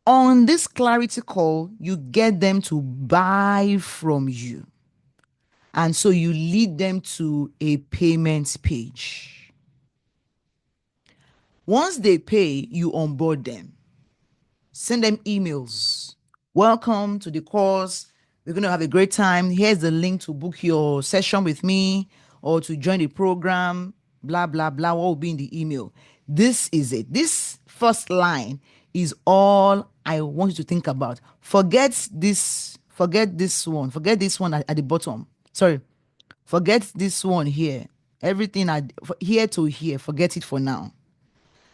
On this clarity call, you get them to buy from you. And so you lead them to a payment page. Once they pay, you onboard them. Send them emails. Welcome to the course. We're going to have a great time. Here's the link to book your session with me or to join the program. Blah, blah, blah. What will be in the email? This is it. This first line is all I want you to think about. Forget this one. Forget this one at the bottom. Sorry. Forget this one here. Everything here to here. Forget it for now.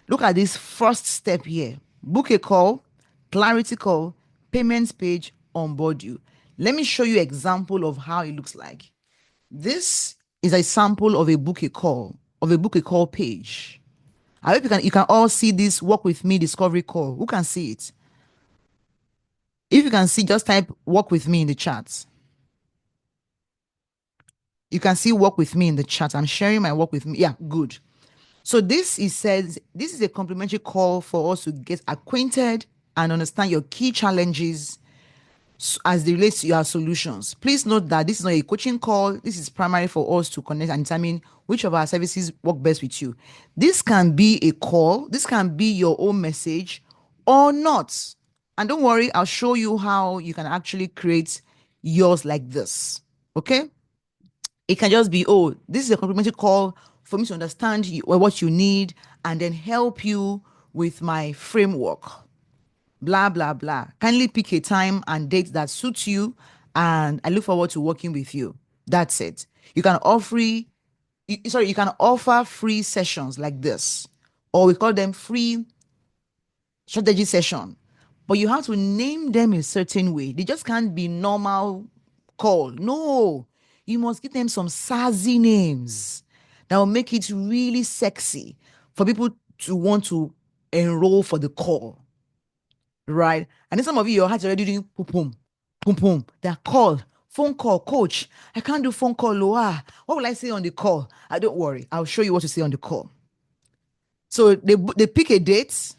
Look at this first step here. Book a call, clarity call, payments page, onboard you. Let me show you an example of how it looks like. This is a sample of a book a call page. I hope you can all see this work with me discovery call. Who can see it? If you can see, just type work with me in the chat. You can see work with me in the chat. I'm sharing my work with me. Yeah, good. So this is a complimentary call for us to get acquainted and understand your key challenges as they relate to your solutions. Please note that this is not a coaching call. This is primarily for us to connect and determine which of our services work best with you. This can be a call. This can be your own message or not. And don't worry, I'll show you how you can actually create yours like this. Okay? It can just be, oh, this is a complimentary call for me to understand what you need and then help you with my framework. Blah, blah, blah. Kindly pick a time and date that suits you, and I look forward to working with you. That's it. You can offer free sessions like this, or we call them free strategy session. But you have to name them a certain way. They just can't be normal call. No, you must give them some sassy names that will make it really sexy for people to want to enroll for the call. Right? And then some of you, your heart's already doing boom, boom, boom, boom. They're called phone call, coach. I can't do phone call, Loa. What will I say on the call? I don't worry. I'll show you what to say on the call. So they pick a date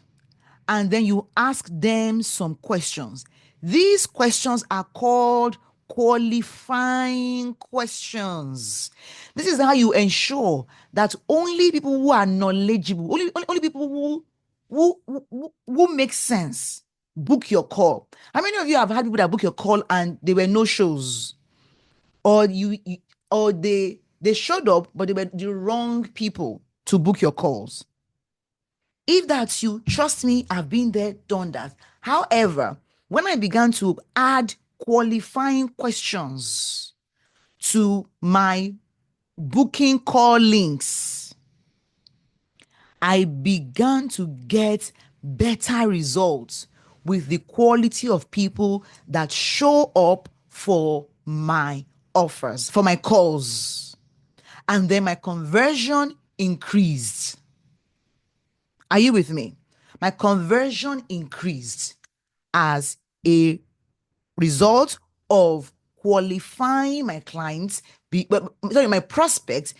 and then you ask them some questions. These questions are called qualifying questions. This is how you ensure that only people who are knowledgeable, only people who make sense book your call. How many of you have had people that book your call and they were no shows, or they showed up but they were the wrong people to book your calls? If that's you, trust me, I've been there, done that. However, when I began to add qualifying questions to my booking call links, I began to get better results with the quality of people that show up for my offers, for my calls. And then my conversion increased. Are you with me? My conversion increased as a result of qualifying my clients, my prospects,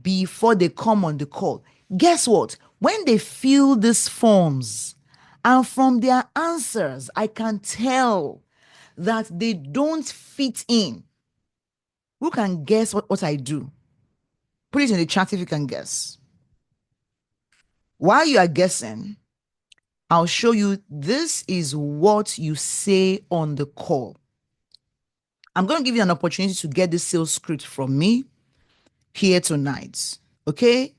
before they come on the call. Guess what? When they fill these forms and from their answers, I can tell that they don't fit in. Who can guess what I do? Put it in the chat if you can guess. While you are guessing, I'll show you this is what you say on the call. I'm going to give you an opportunity to get this sales script from me here tonight. Okay?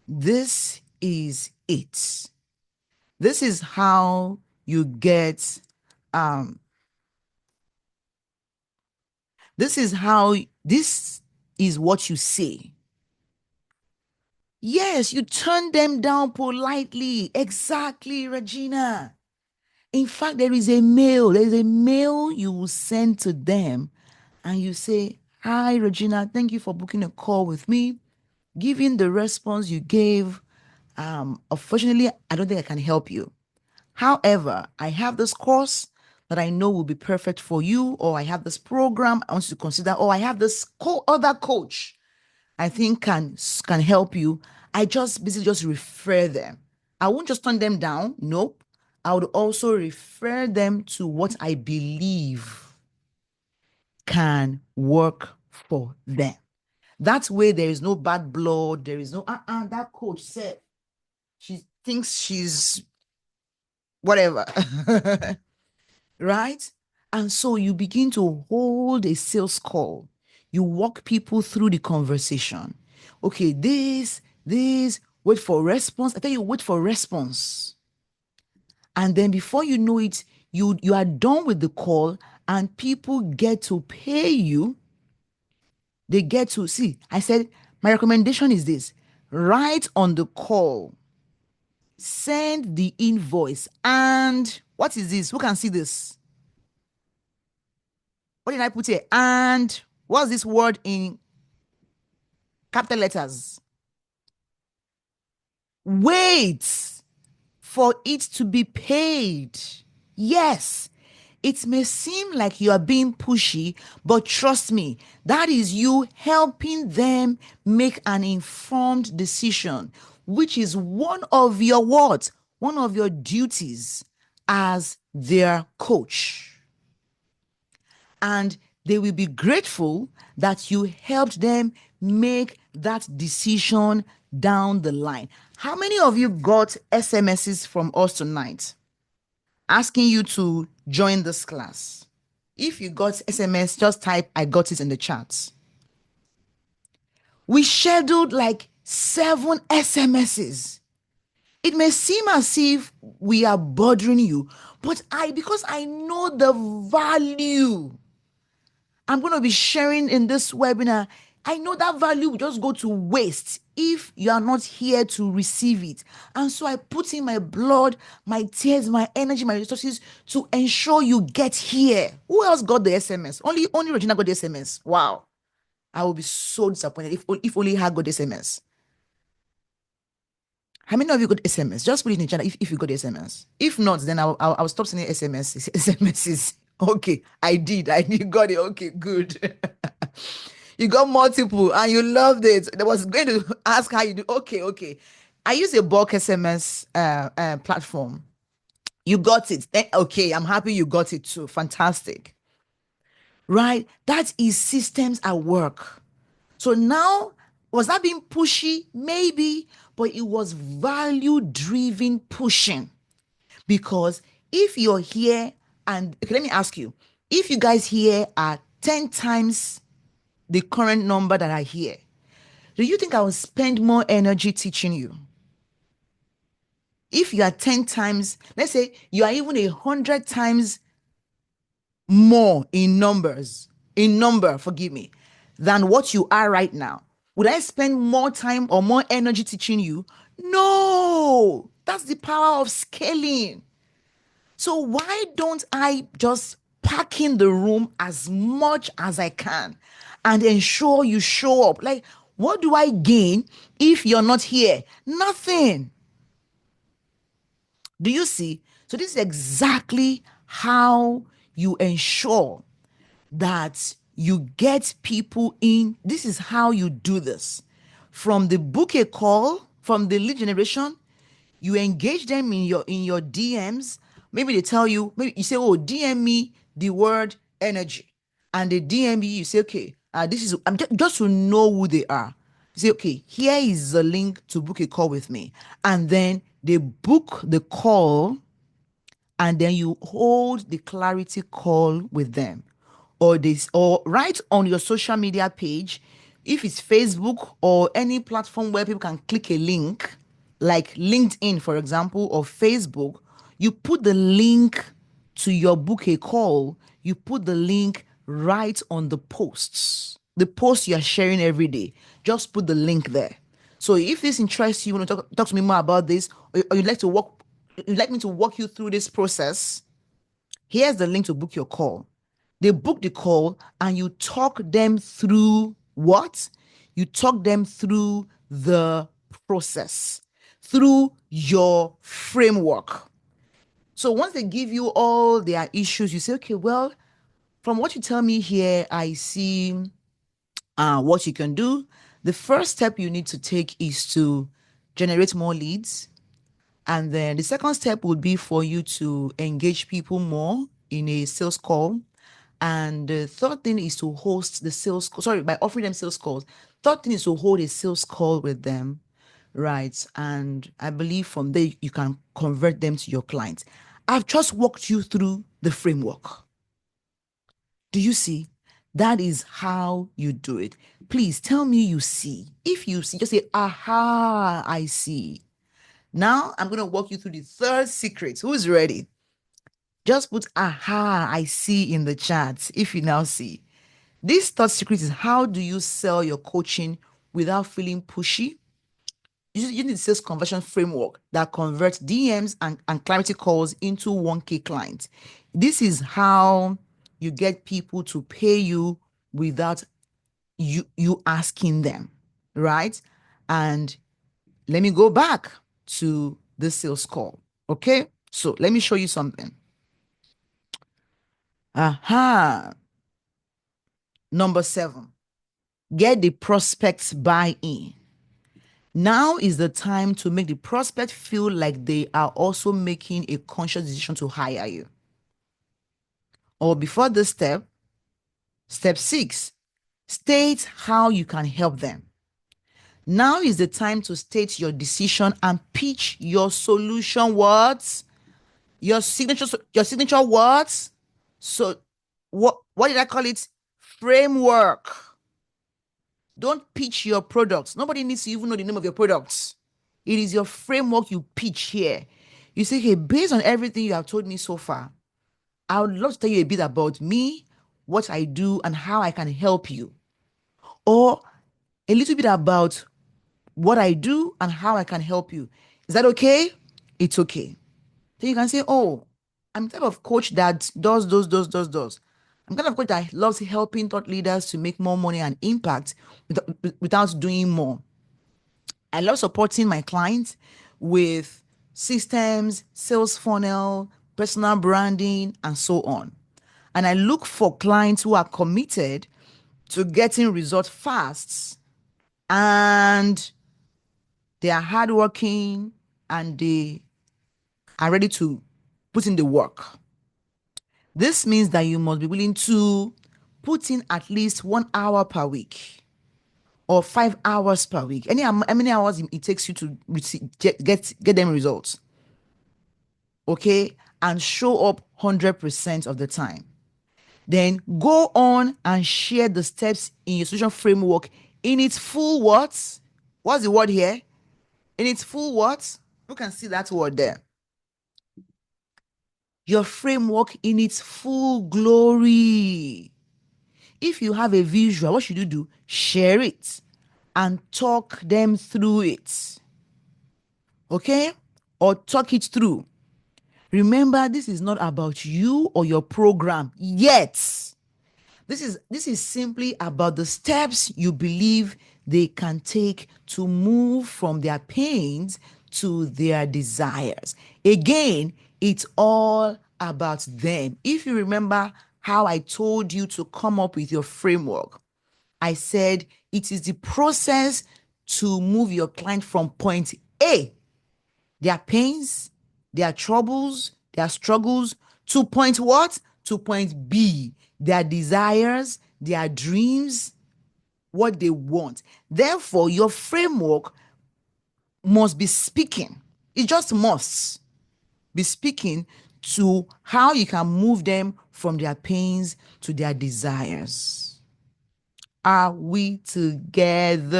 This is it. This is how you get, this is what you say. Yes, you turn them down politely. Exactly, Regina. In fact, there is a mail. There is a mail you will send to them and you say, "Hi, Regina, thank you for booking a call with me. Given the response you gave, unfortunately, I don't think I can help you. However, I have this course that I know will be perfect for you, or I have this program I want you to consider, or I have this other coach I think can help you." I just basically just refer them. I won't just turn them down. Nope. I would also refer them to what I believe can work for them. That way, there is no bad blood. There is no, that coach said she thinks she's whatever. Right? And so you begin to hold a sales call. You walk people through the conversation. Okay, wait for response. I tell you, wait for response. And then before you know it, you are done with the call and people get to pay you. They get to see. I said, my recommendation is this: right on the call, send the invoice. And what is this? Who can see this? What did I put here? And what's this word in capital letters? Wait for it to be paid. Yes, it may seem like you are being pushy, but trust me, that is you helping them make an informed decision, which is one of your what? One of your duties as their coach. And they will be grateful that you helped them make that decision down the line. How many of you got SMSs from us tonight asking you to join this class? If you got SMS, just type "I got it" in the chat. We scheduled like 7 SMSs. It may seem as if we are bothering you, but because I know the value I'm going to be sharing in this webinar, I know that value will just go to waste if you are not here to receive it. And so I put in my blood, my tears, my energy, my resources to ensure you get here. Who else got the SMS? Only Regina got the SMS. Wow. I will be so disappointed if only her got the SMS. How many of you got SMS? Just put it in the channel if you got the SMS. If not, then I'll stop sending SMSs. Okay, I did. You got it. Okay, good. You got multiple and you loved it. I was going to ask how you do. Okay. I use a bulk SMS platform. You got it. Okay, I'm happy you got it too. Fantastic. Right? That is systems at work. So now, was that being pushy? Maybe, but it was value driven pushing. Because if you're here and okay, let me ask you, if you guys here are 10 times the current number that are here, do you think I will spend more energy teaching you? If you are 10 times, let's say you are even 100 times more in number, forgive me, than what you are right now, would I spend more time or more energy teaching you? No, that's the power of scaling. So why don't I just pack in the room as much as I can and ensure you show up? Like, what do I gain if you're not here? Nothing. Do you see? So this is exactly how you ensure that you get people in. This is how you do this. From the book a call, from the lead generation, you engage them in your DMs. Maybe they tell you, maybe you say, "Oh, DM me the word energy," and they DM you. You say, "Okay, this is I'm just to know who they are." You say, "Okay, here is the link to book a call with me," and then they book the call, and then you hold the clarity call with them, or write on your social media page, if it's Facebook or any platform where people can click a link like LinkedIn, for example, or Facebook. You put the link to your book a call, you put the link right on the posts, the post you're sharing every day. Just put the link there. So if this interests you, want to talk to me more about this, or you'd like me to walk you through this process, here's the link to book your call. They book the call and you talk them through what? You talk them through the process, through your framework. So once they give you all their issues, you say, okay, well, from what you tell me here, I see what you can do. The first step you need to take is to generate more leads. And then the second step would be for you to engage people more in a sales call. And the third thing is to host the sales call. Sorry, by offering them sales calls. Third thing is to hold a sales call with them, right? And I believe from there you can convert them to your clients. I've just walked you through the framework. Do you see? That is how you do it. Please tell me you see. If you see, just say, aha, I see. Now I'm going to walk you through the third secret. Who's ready? Just put aha, I see in the chat if you now see. This third secret is how do you sell your coaching without feeling pushy? You need sales conversion framework that converts DMs and clarity calls into 1K clients. This is how you get people to pay you without you asking them, right? And let me go back to the sales call. Okay, so let me show you something. Aha. Number 7, get the prospects buy-in. Now is the time to make the prospect feel like they are also making a conscious decision to hire you. Or before this step, step 6, state how you can help them. Now is the time to state your decision and pitch your solution words, your signature words. So what did I call it? Framework. Don't pitch your products. Nobody needs to even know the name of your products. It is your framework you pitch here. You say, hey, based on everything you have told me so far, I would love to tell you a bit about me, what I do, and how I can help you. Or a little bit about what I do and how I can help you. Is that okay? It's okay. Then you can say, oh, I'm the type of coach that does. I'm kind of coach that loves helping thought leaders to make more money and impact without doing more. I love supporting my clients with systems, sales funnel, personal branding, and so on. And I look for clients who are committed to getting results fast, and they are hardworking and they are ready to put in the work. This means that you must be willing to put in at least 1 hour per week or 5 hours per week. How many hours it takes you to get them results. Okay, and show up 100% of the time. Then go on and share the steps in your solution framework in its full what? What's the word here? In its full what? Who can see that word there? Your framework in its full glory. If you have a visual, what should you do? Share it and talk them through it. Okay? Or talk it through. Remember, this is not about you or your program yet. This is simply about the steps you believe they can take to move from their pains to their desires. Again, it's all about them. If you remember how I told you to come up with your framework, I said it is the process to move your client from point A, their pains, their troubles, their struggles, to point what? To point B, their desires, their dreams, what they want. Therefore, your framework must be speaking. It just must be speaking to how you can move them from their pains to their desires. Are we together?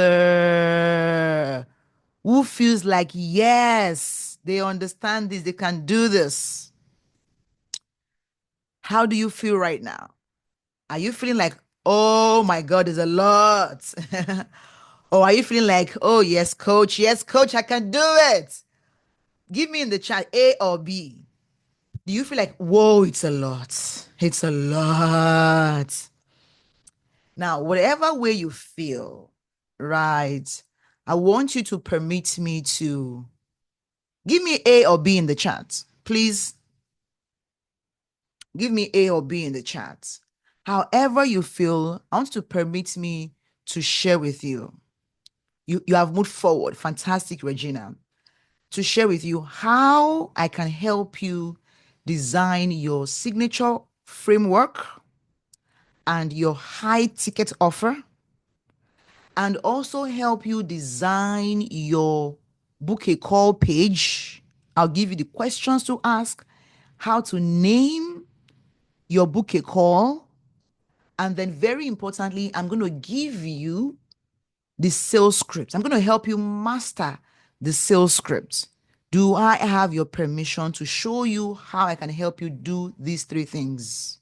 Who feels like, yes, they understand this, they can do this? How do you feel right now? Are you feeling like, oh my God, there's a lot? Or are you feeling like, oh, yes, coach, I can do it? Give me in the chat A or B. Do you feel like, whoa, it's a lot? It's a lot. Now, whatever way you feel, right? I want you to permit me to give me A or B in the chat. Please give me A or B in the chat. However you feel, I want you to permit me to share with you. You have moved forward. Fantastic, Regina. To share with you how I can help you design your signature framework and your high ticket offer, and also help you design your book a call page. I'll give you the questions to ask, how to name your book a call, and then very importantly, I'm going to give you the sales script. I'm going to help you master the sales script. Do I have your permission to show you how I can help you do these three things?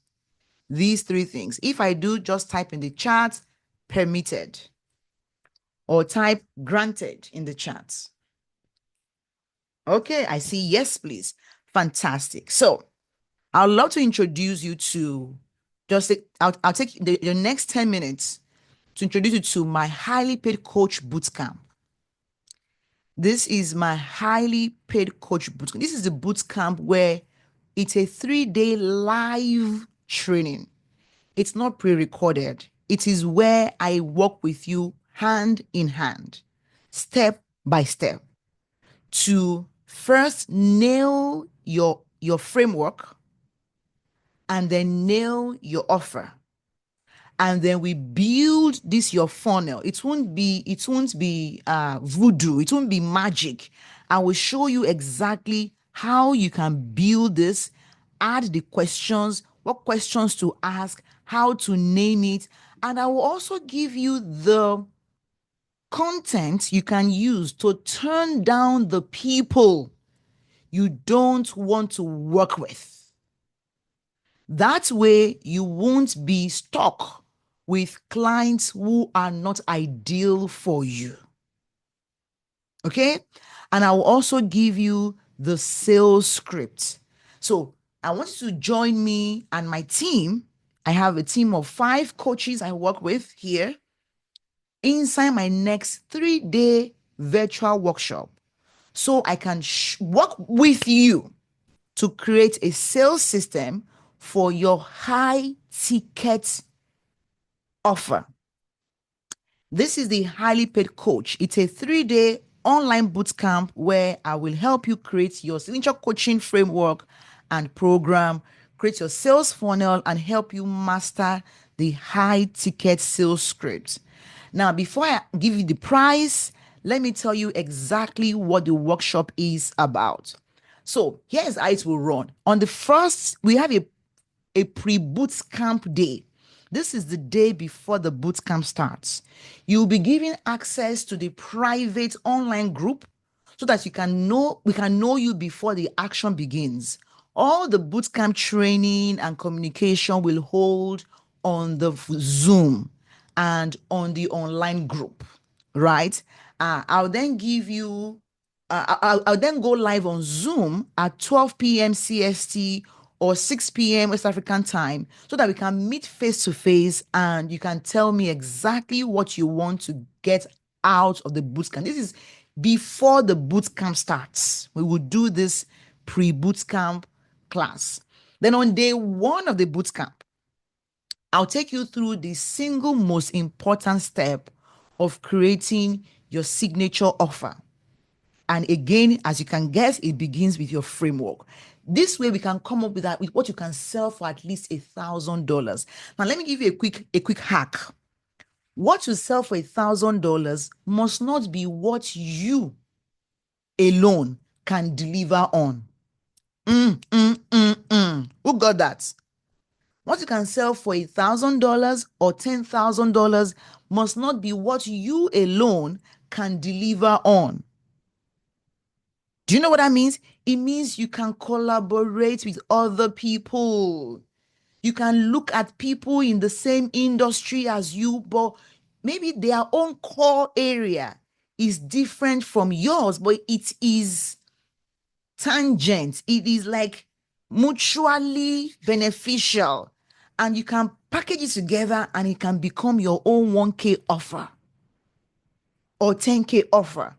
These three things. If I do, just type in the chat, permitted, or type granted in the chat. Okay, I see yes, please. Fantastic. So I'd love to introduce you to I'll take the next 10 minutes to introduce you to my highly paid coach bootcamp. This is my highly paid coach bootcamp. This is the bootcamp where it's a 3-day live training. It's not pre-recorded. It is where I work with you hand in hand, step by step, to first nail your framework and then nail your offer. And then we build this your funnel. It won't be voodoo. It won't be magic. I will show you exactly how you can build this, add the questions, what questions to ask, how to name it, and I will also give you the content you can use to turn down the people you don't want to work with. That way, you won't be stuck with clients who are not ideal for you. Okay? And I will also give you the sales script. So I want you to join me and my team. I have a team of 5 coaches I work with here inside my next 3-day virtual workshop. So I can work with you to create a sales system for your high ticket offer. This is the highly paid coach. It's a 3-day online bootcamp where I will help you create your signature coaching framework and program, create your sales funnel, and help you master the high ticket sales script. Now, before I give you the price, let me tell you exactly what the workshop is about. So here's how it will run. On the first, we have a pre-boot camp day. This is the day before the boot camp starts. You'll be given access to the private online group so that we can know you before the action begins. All the boot camp training and communication will hold on the Zoom and on the online group, right? I'll then give you I'll then go live on Zoom at 12 p.m. CST or 6 p.m. West African time so that we can meet face to face and you can tell me exactly what you want to get out of the bootcamp. This is before the bootcamp starts. We will do this pre-bootcamp class. Then on day 1 of the bootcamp, I'll take you through the single most important step of creating your signature offer. And again, as you can guess, it begins with your framework. This way, we can come up with what you can sell for at least $1,000. Now, let me give you a quick hack. What you sell for $1,000 must not be what you alone can deliver on. Who got that? What you can sell for $1,000 or $10,000 must not be what you alone can deliver on. Do you know what that means? It means you can collaborate with other people. You can look at people in the same industry as you, but maybe their own core area is different from yours, but it is tangent. It is like mutually beneficial. And you can package it together and it can become your own 1K offer or 10K offer.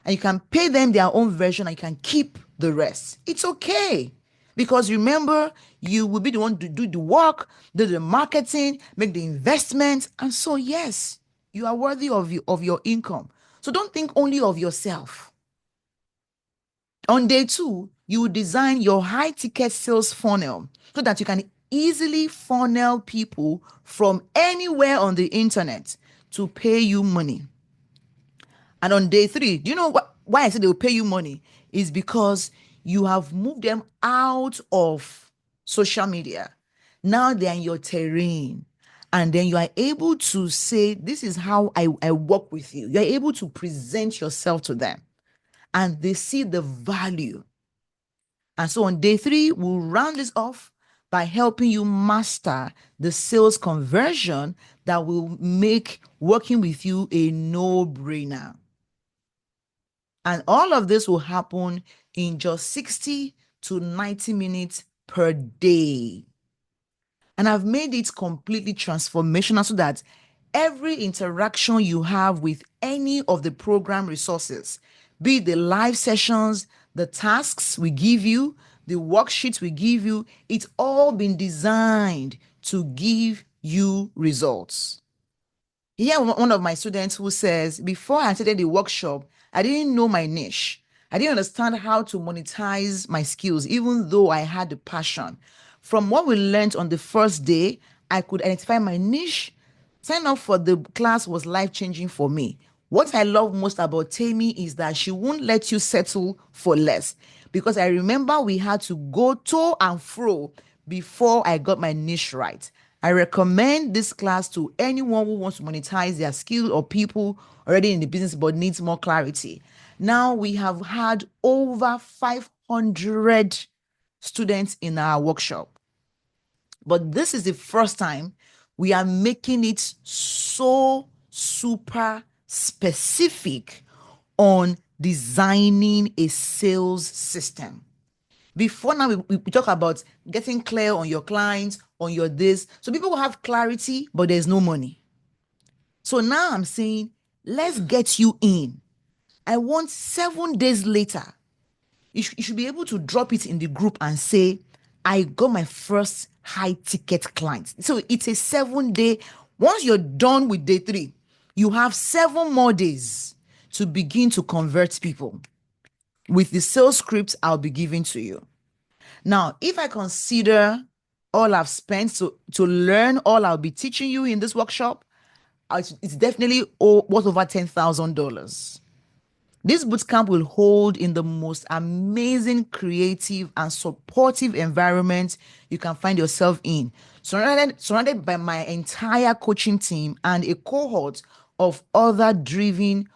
And you can pay them their own version and you can keep the rest. It's okay. Because remember, you will be the one to do the work, do the marketing, make the investment. And so, yes, you are worthy of your income. So don't think only of yourself. On day 2, you will design your high ticket sales funnel so that you can easily funnel people from anywhere on the internet to pay you money. And on day 3, do you know why I said they will pay you money? Is because you have moved them out of social media. Now they're in your terrain. And then you are able to say, this is how I work with you. You're able to present yourself to them. And they see the value. And so on day 3, we'll round this off by helping you master the sales conversion that will make working with you a no-brainer. And all of this will happen in just 60 to 90 minutes per day. And I've made it completely transformational so that every interaction you have with any of the program resources, be it the live sessions, the tasks we give you, the worksheets we give you, it's all been designed to give you results. Here, one of my students who says, before I attended the workshop, I didn't know my niche. I didn't understand how to monetize my skills, even though I had the passion. From what we learned on the first day, I could identify my niche. Sign up for the class was life-changing for me. What I love most about Tammy is that she won't let you settle for less. Because I remember we had to go to and fro before I got my niche right. I recommend this class to anyone who wants to monetize their skill or people already in the business but needs more clarity. Now we have had over 500 students in our workshop. But this is the first time we are making it so super specific on designing a sales system. Before now, we talk about getting clear on your clients, on your this. So people will have clarity, but there's no money. So now I'm saying, let's get you in. I want 7 days later, you should be able to drop it in the group and say, I got my first high ticket client. So it's a 7-day. Once you're done with day 3, you have 7 more days to begin to convert people with the sales script I'll be giving to you. Now, if I consider all I've spent to learn all I'll be teaching you in this workshop, it's definitely worth over $10,000. This bootcamp will hold in the most amazing, creative, and supportive environment you can find yourself in, surrounded by my entire coaching team and a cohort of other driven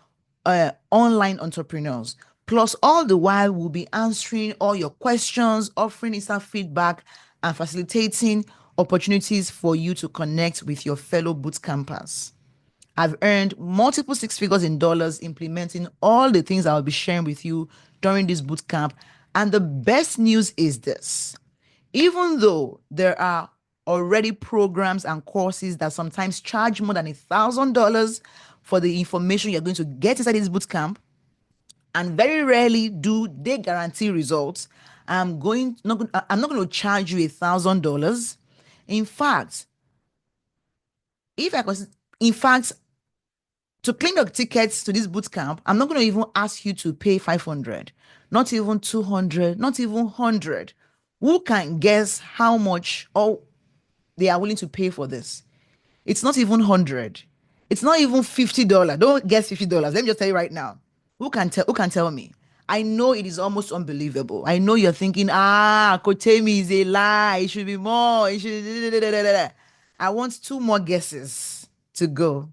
online entrepreneurs. Plus, all the while, we'll be answering all your questions, offering instant feedback, and facilitating opportunities for you to connect with your fellow bootcampers. I've earned multiple 6 figures in dollars implementing all the things I'll be sharing with you during this bootcamp. And the best news is this. Even though there are already programs and courses that sometimes charge more than $1,000 for the information you're going to get inside this bootcamp, and very rarely do they guarantee results, I'm not going to charge you $1,000. In fact, to claim your tickets to this bootcamp, I'm not going to even ask you to pay 500, not even 200, not even 100. Who can guess how much they are willing to pay for this? It's not even 100. It's not even $50. Don't guess $50. Let me just tell you right now. Who can tell me? I know it is almost unbelievable. I know you're thinking, Coach Temi is a lie. It should be more. It should. I want 2 more guesses to go.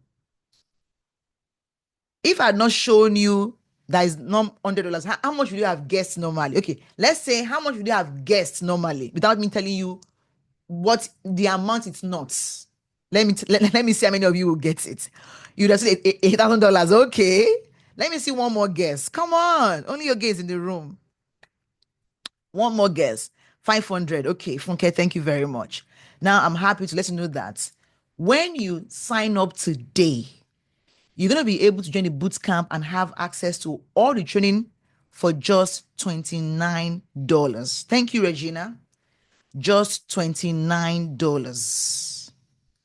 If I had not shown you that is not $100, how much would you have guessed normally? Okay, let's say how much would you have guessed normally without me telling you what the amount it's not. Let me see how many of you will get it. You just say $8,000. Okay. Let me see one more guess. Come on. Only your guess in the room. One more guess. 500. Okay, Funke, thank you very much. Now I'm happy to let you know that when you sign up today, you're going to be able to join the boot camp and have access to all the training for just $29. Thank you, Regina. Just $29.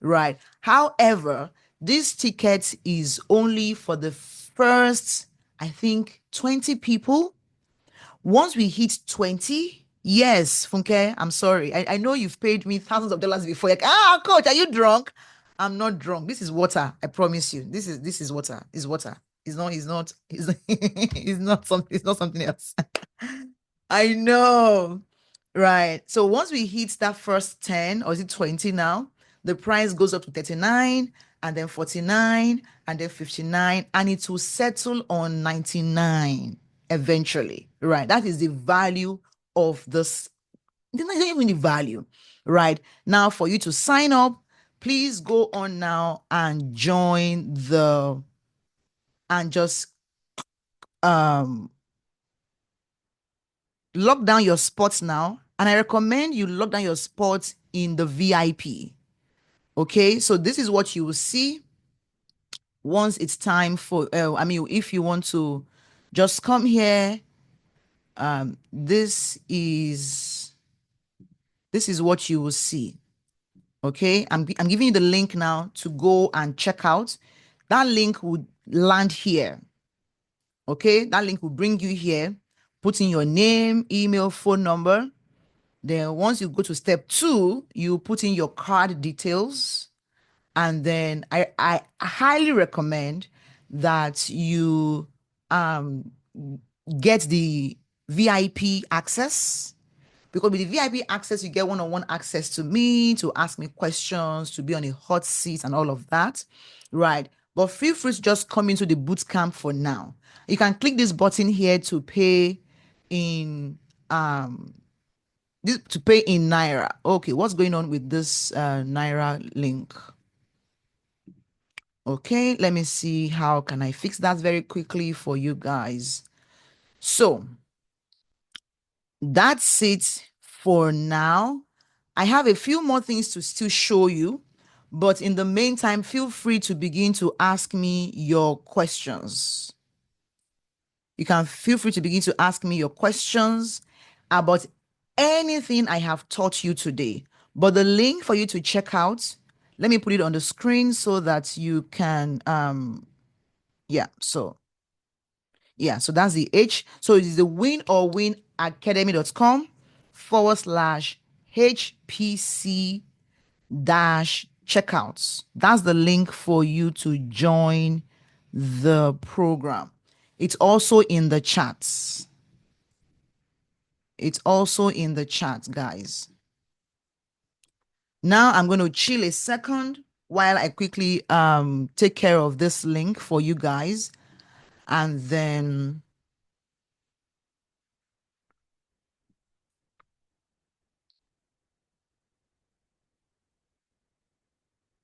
Right. However, this ticket is only for the first, I think, 20 people. Once we hit 20, yes, Funke, I'm sorry. I know you've paid me thousands of dollars before. Like, coach, are you drunk? I'm not drunk. This is water. I promise you. This is water. It's water. It's not something else. I know. Right. So once we hit that first 10, or is it 20 now, the price goes up to 39 and then 49 and then 59, and it will settle on 99 eventually. Right. That is the value of this. It's not even the value. Right. Now, for you to sign up, please go on now and join and just lock down your spots now. And I recommend you lock down your spots in the VIP. Okay, so this is what you will see once it's time for, if you want to just come here, this is what you will see. Okay, I'm giving you the link now to go and check out. That link would land here. Okay, that link will bring you here. Put in your name, email, phone number. Then once you go to step 2, you put in your card details. And then I highly recommend that you get the VIP access, because with the VIP access, you get one-on-one access to me, to ask me questions, to be on a hot seat and all of that. Right. But feel free to just come into the boot camp for now. You can click this button here to pay in Naira. Okay, what's going on with this Naira link? Okay, let me see how can I fix that very quickly for you guys. So that's it for now. I have a few more things to still show you, but in the meantime, feel free to begin to ask me your questions. You can feel free to begin to ask me your questions about anything I have taught you today. But the link for you to check out, let me put it on the screen so that you can, so that's the H. So it is the winorwinacademy.com/HPC dash checkouts. That's the link for you to join the program. It's also in the chats. It's also in the chat, guys. Now I'm going to chill a second while I quickly take care of this link for you guys. And then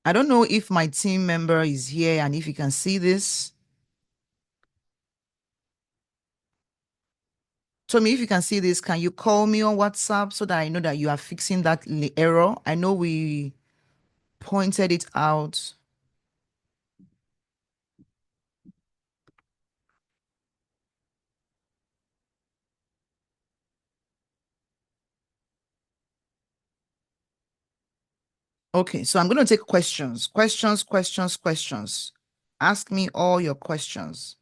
I don't know if my team member is here and if you can see this. Tommy, if you can see this, can you call me on WhatsApp so that I know that you are fixing that error? I know we pointed it out. Okay, so I'm going to take questions. Ask me all your questions.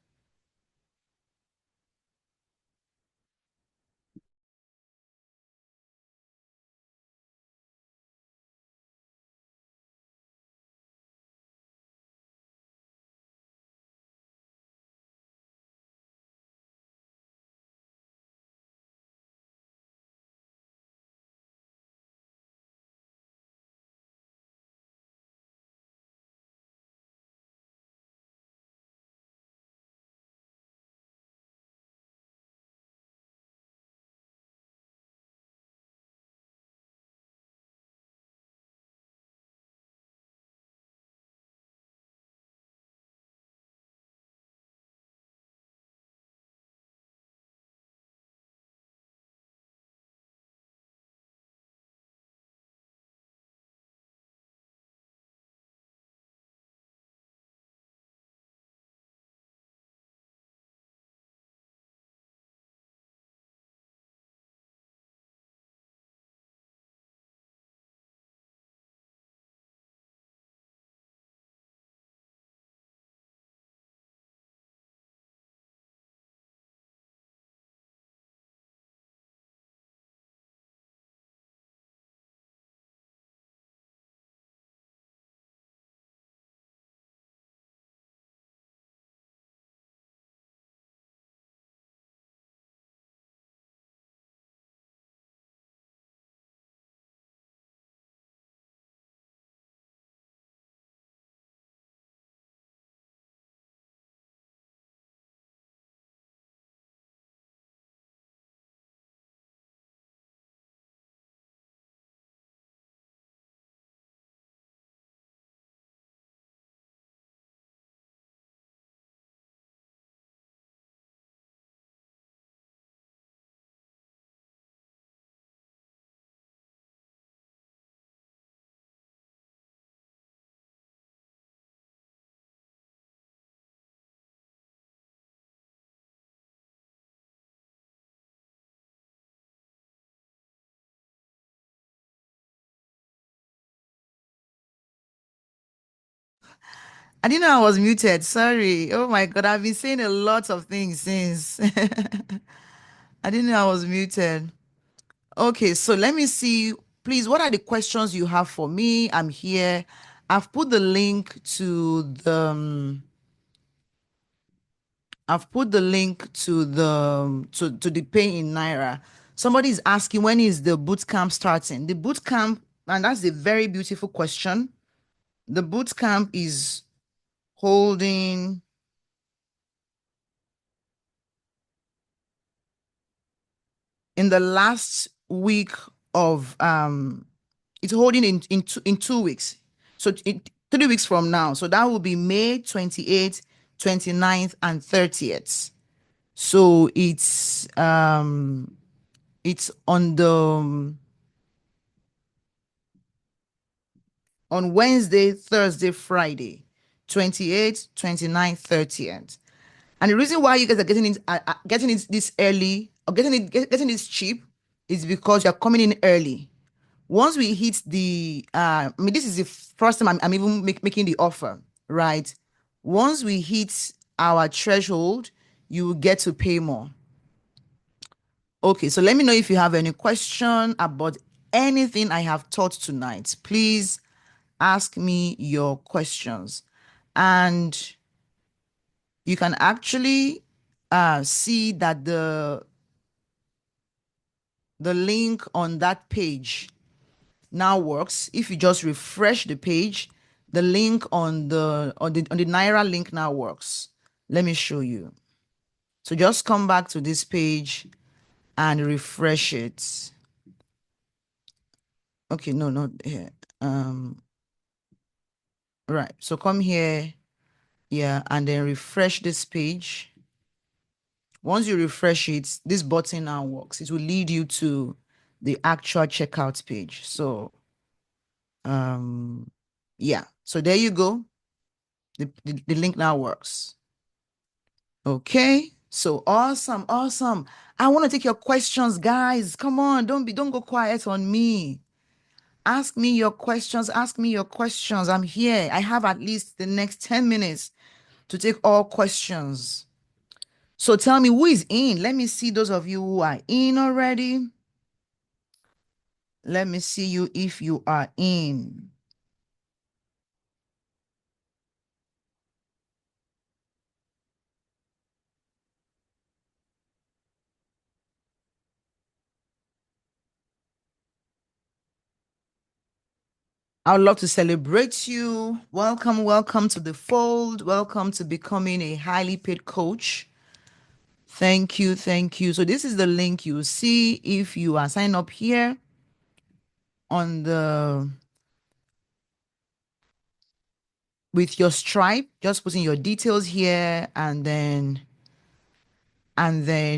I didn't know I was muted. Sorry. Oh my God, I've been saying a lot of things since. I didn't know I was muted. Okay, so let me see. Please, what are the questions you have for me? I'm here. I've put the link to the pay in Naira. Somebody is asking when is the boot camp starting? The boot camp, and that's a very beautiful question. The boot camp is holding in the last week of it's holding in 2 weeks. So 3 weeks from now. So that will be May 28th, 29th, and 30th. So it's on Wednesday, Thursday, Friday, 28th, 29th, 30th. And the reason why you guys are getting it this early or getting this cheap is because you're coming in early. Once we hit I mean, this is the first time I'm even making the offer, right? Once we hit our threshold, you will get to pay more. Okay, so let me know if you have any question about anything I have taught tonight. Please ask me your questions. And you can actually see that the link on that page now works. If you just refresh the page, the link on the Naira link now works. Let me show you. So just come back to this page and refresh it. Okay, no, not here. Right. So come here, yeah, and then refresh this page. Once you refresh it, this button now works. It will lead you to the actual checkout page. So yeah, so there you go. The link now works. Okay, so awesome, awesome. I want to take your questions, guys. Come on, don't go quiet on me. Ask me your questions. Ask me your questions. I'm here. I have at least the next 10 minutes to take all questions. So tell me who is in. Let me see those of you who are in already. Let me see you if you are in. I would love to celebrate you. Welcome, welcome to the fold. Welcome to becoming a highly paid coach. Thank you, thank you. So this is the link you see if you are signed up here on with your Stripe. Just putting your details here, and then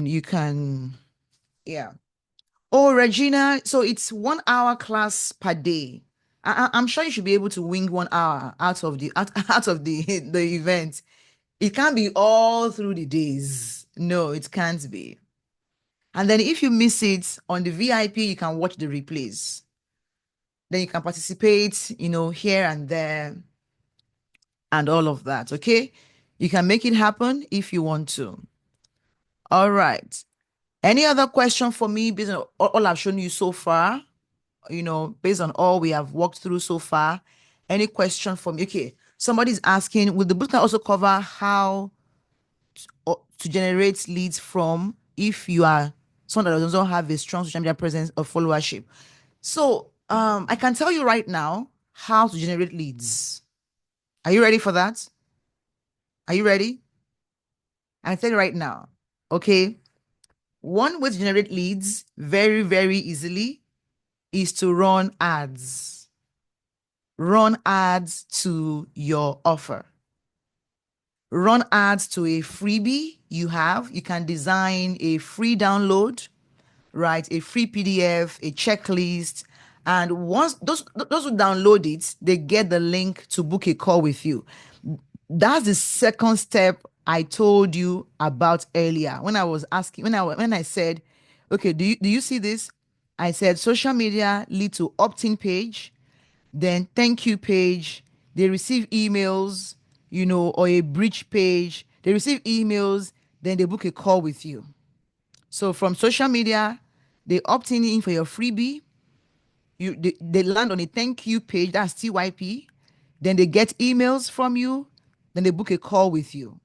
you can, yeah. Oh, Regina, so it's 1 hour class per day. I'm sure you should be able to wing 1 hour out of the out of the event. It can't be all through the days. No, it can't be. And then if you miss it on the VIP, you can watch the replays. Then you can participate, here and there and all of that. Okay. You can make it happen if you want to. All right. Any other question for me based on all I've shown you so far? Based on all we have walked through so far, any question for me? Okay. Somebody's asking, will the bootcamp also cover how to generate leads from if you are someone that doesn't have a strong social media presence or followership? So I can tell you right now how to generate leads. Are you ready for that? Are you ready? I tell you right now. Okay. One way to generate leads very, very easily is to run ads. Run ads to your offer. Run ads to a freebie you have. You can design a free download, right? A free PDF, a checklist. And once those who download it, they get the link to book a call with you. That's the second step I told you about earlier when I was asking, when I said, okay, do you see this? I said social media lead to opt-in page, then thank you page, they receive emails, or a bridge page. They receive emails, then they book a call with you. So from social media, they opt in for your freebie. They land on a thank you page, that's TYP. Then they get emails from you. Then they book a call with you.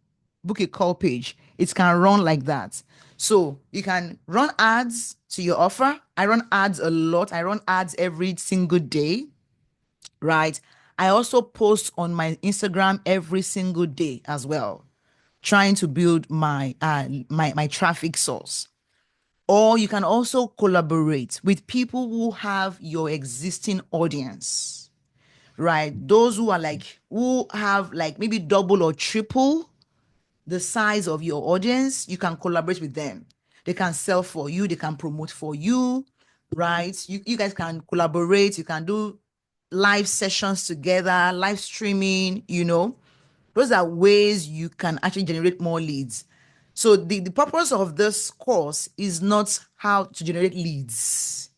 Book a call page. It can run like that. So you can run ads to your offer. I run ads a lot. I run ads every single day, right? I also post on my Instagram every single day as well, trying to build my traffic source. Or you can also collaborate with people who have your existing audience, right? Those who have like maybe double or triple the size of your audience. You can collaborate with them. They can sell for you, they can promote for you, right? You guys can collaborate, you can do live sessions together, live streaming. Those are ways you can actually generate more leads. So the purpose of this course is not how to generate leads.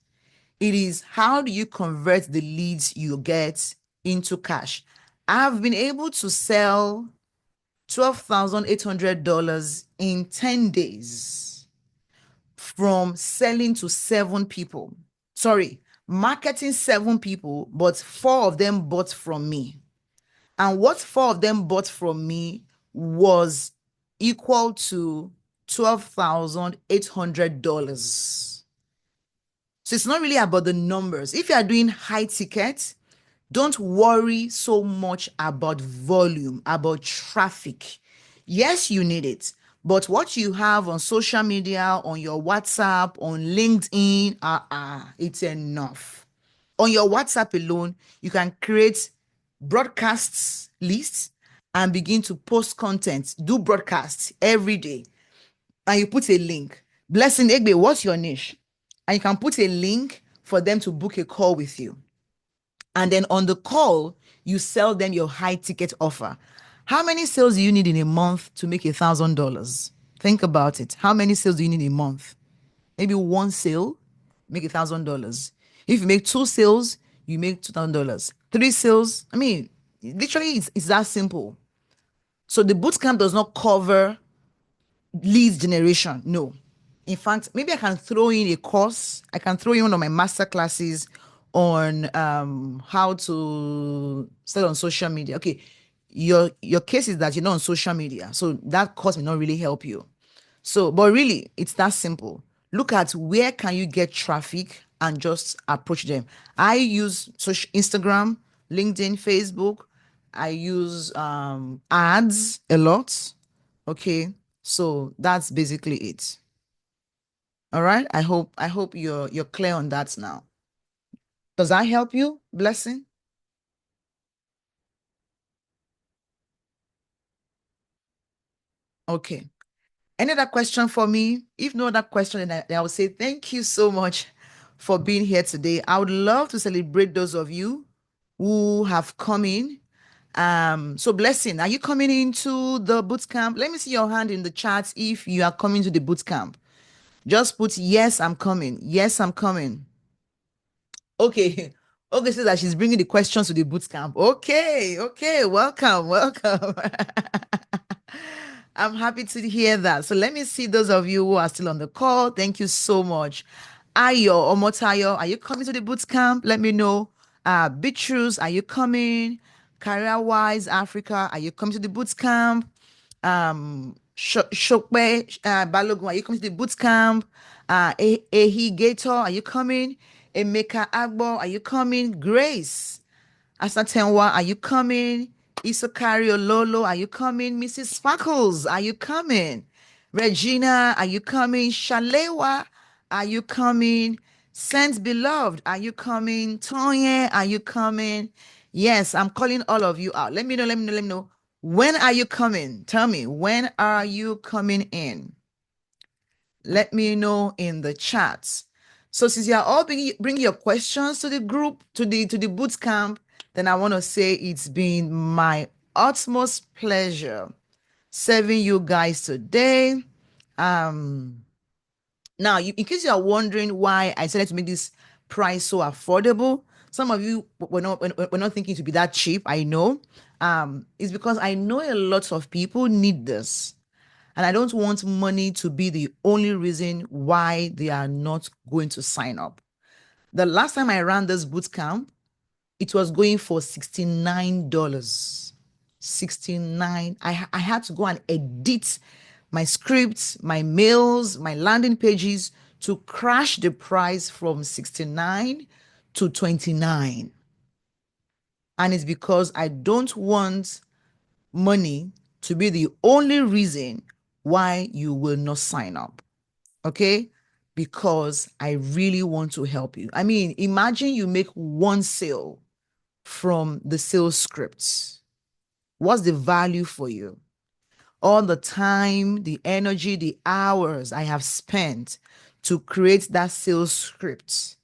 It is how do you convert the leads you get into cash. I've been able to sell $12,800 in 10 days from selling to 7 people. Sorry, marketing 7 people, but 4 of them bought from me. And what 4 of them bought from me was equal to $12,800. So it's not really about the numbers. If you are doing high ticket, don't worry so much about volume, about traffic. Yes, you need it, but what you have on social media, on your WhatsApp, on LinkedIn, it's enough. On your WhatsApp alone, you can create broadcasts lists and begin to post content, do broadcasts every day. And you put a link. Blessing Egbe, what's your niche? And you can put a link for them to book a call with you. And then on the call, you sell them your high ticket offer. How many sales do you need in a month to make $1,000? Think about it. How many sales do you need in a month? Maybe one sale, make $1,000. If you make 2 sales, you make $2,000. 3 sales, I mean, literally, it's that simple. So the bootcamp does not cover leads generation. No. In fact, maybe I can throw in a course. I can throw in one of my master classes on how to sell on social media. Okay, your case is that you're not on social media, so that course may not really help you. So, but really, it's that simple. Look at where can you get traffic and just approach them. I use Instagram, LinkedIn, Facebook. I use ads a lot. Okay, so that's basically it. All right. I hope you're clear on that now. Does that help you, Blessing? Okay. Any other question for me? If no other question, then I will say thank you so much for being here today. I would love to celebrate those of you who have come in. So Blessing, are you coming into the boot camp? Let me see your hand in the chat if you are coming to the boot camp. Just put yes, I'm coming. Yes, I'm coming. Okay. Okay, says that she's bringing the questions to the boot camp. Okay, okay, welcome, welcome. I'm happy to hear that. So let me see those of you who are still on the call. Thank you so much. Ayo Omotayo, are you coming to the boot camp? Let me know. Bitrus, are you coming? Career Wise Africa, are you coming to the boot camp? Shokwe Balogun, are you coming to the boot camp? Ehi Gator, are you coming? Emeka Agbo, are you coming? Grace Asatenwa, are you coming? Isokari Ololo, are you coming? Mrs. Sparkles, are you coming? Regina, are you coming? Shalewa, are you coming? Saints Beloved, are you coming? Tonye, are you coming? Yes, I'm calling all of you out. Let me know, let me know, let me know. When are you coming? Tell me, when are you coming in? Let me know in the chat. So since you are all bringing your questions to the group, to the boot camp, then I want to say it's been my utmost pleasure serving you guys today. Now, in case you are wondering why I decided to make this price so affordable, some of you were not thinking to be that cheap. I know. is because I know a lot of people need this. And I don't want money to be the only reason why they are not going to sign up. The last time I ran this boot camp, it was going for $69. 69. I had to go and edit my scripts, my mails, my landing pages to crash the price from 69 to 29. And it's because I don't want money to be the only reason why you will not sign up. Okay? Because I really want to help you. I mean, imagine you make one sale from the sales scripts. What's the value for you? All the time, the energy, the hours I have spent to create that sales script.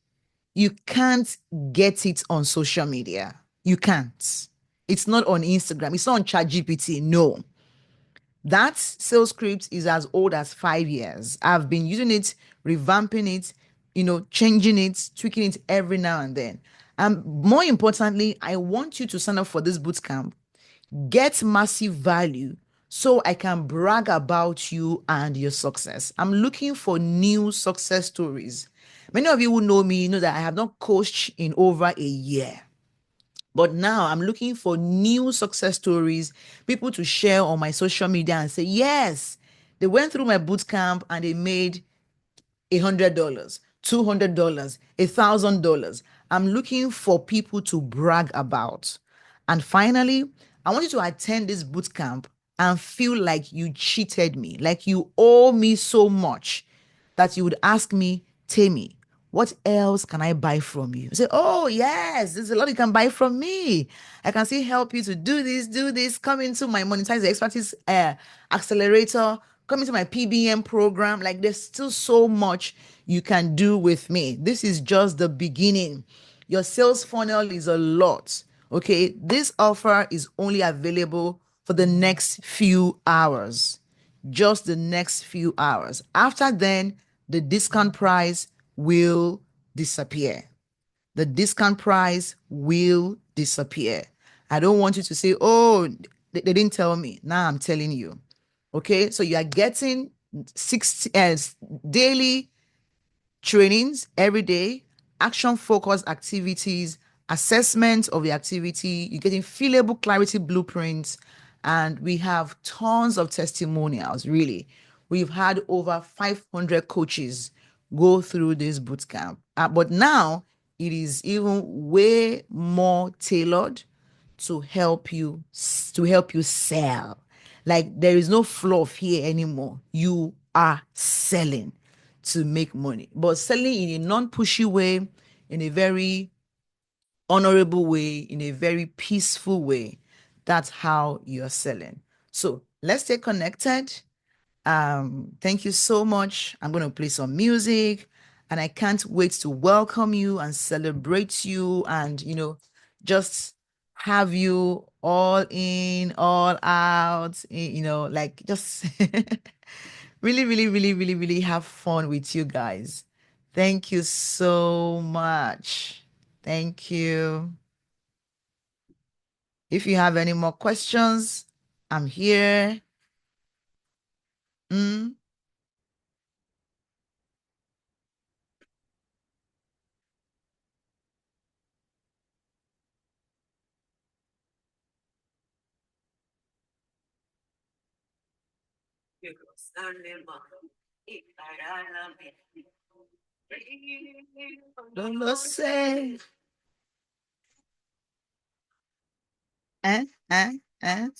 You can't get it on social media. You can't. It's not on Instagram. It's not on ChatGPT. No. That sales script is as old as 5 years. I've been using it, revamping it, changing it, tweaking it every now and then. And more importantly, I want you to sign up for this bootcamp, get massive value so I can brag about you and your success. I'm looking for new success stories. Many of you who know me know that I have not coached in over a year. But now I'm looking for new success stories, people to share on my social media and say, yes, they went through my boot camp and they made $100, $200, $1,000. I'm looking for people to brag about. And finally, I want you to attend this boot camp and feel like you cheated me, like you owe me so much that you would ask me, Tammy, what else can I buy from you? I say, oh, yes, there's a lot you can buy from me. I can still help you to do this, come into my Monetize the Expertise accelerator, come into my PBM program. Like there's still so much you can do with me. This is just the beginning. Your sales funnel is a lot. Okay. This offer is only available for the next few hours. Just the next few hours. After then, the discount price will disappear. The discount price will disappear. I don't want you to say, oh, they didn't tell me. Now I'm telling you. Okay, so you are getting 60 daily trainings every day, action focused activities, assessment of the activity. You're getting fillable clarity blueprints, and we have tons of testimonials. Really, we've had over 500 coaches go through this bootcamp, but now it is even way more tailored to help you sell. Like there is no fluff here anymore. You are selling to make money, but selling in a non-pushy way, in a very honorable way, in a very peaceful way. That's how you're selling. So let's stay connected. Thank you so much. I'm going to play some music and I can't wait to welcome you and celebrate you and, just have you all in, all out, like just really, really, really, really, really have fun with you guys. Thank you so much. Thank you. If you have any more questions, I'm here. Mm. Don't lo sé. Eh, eh, eh.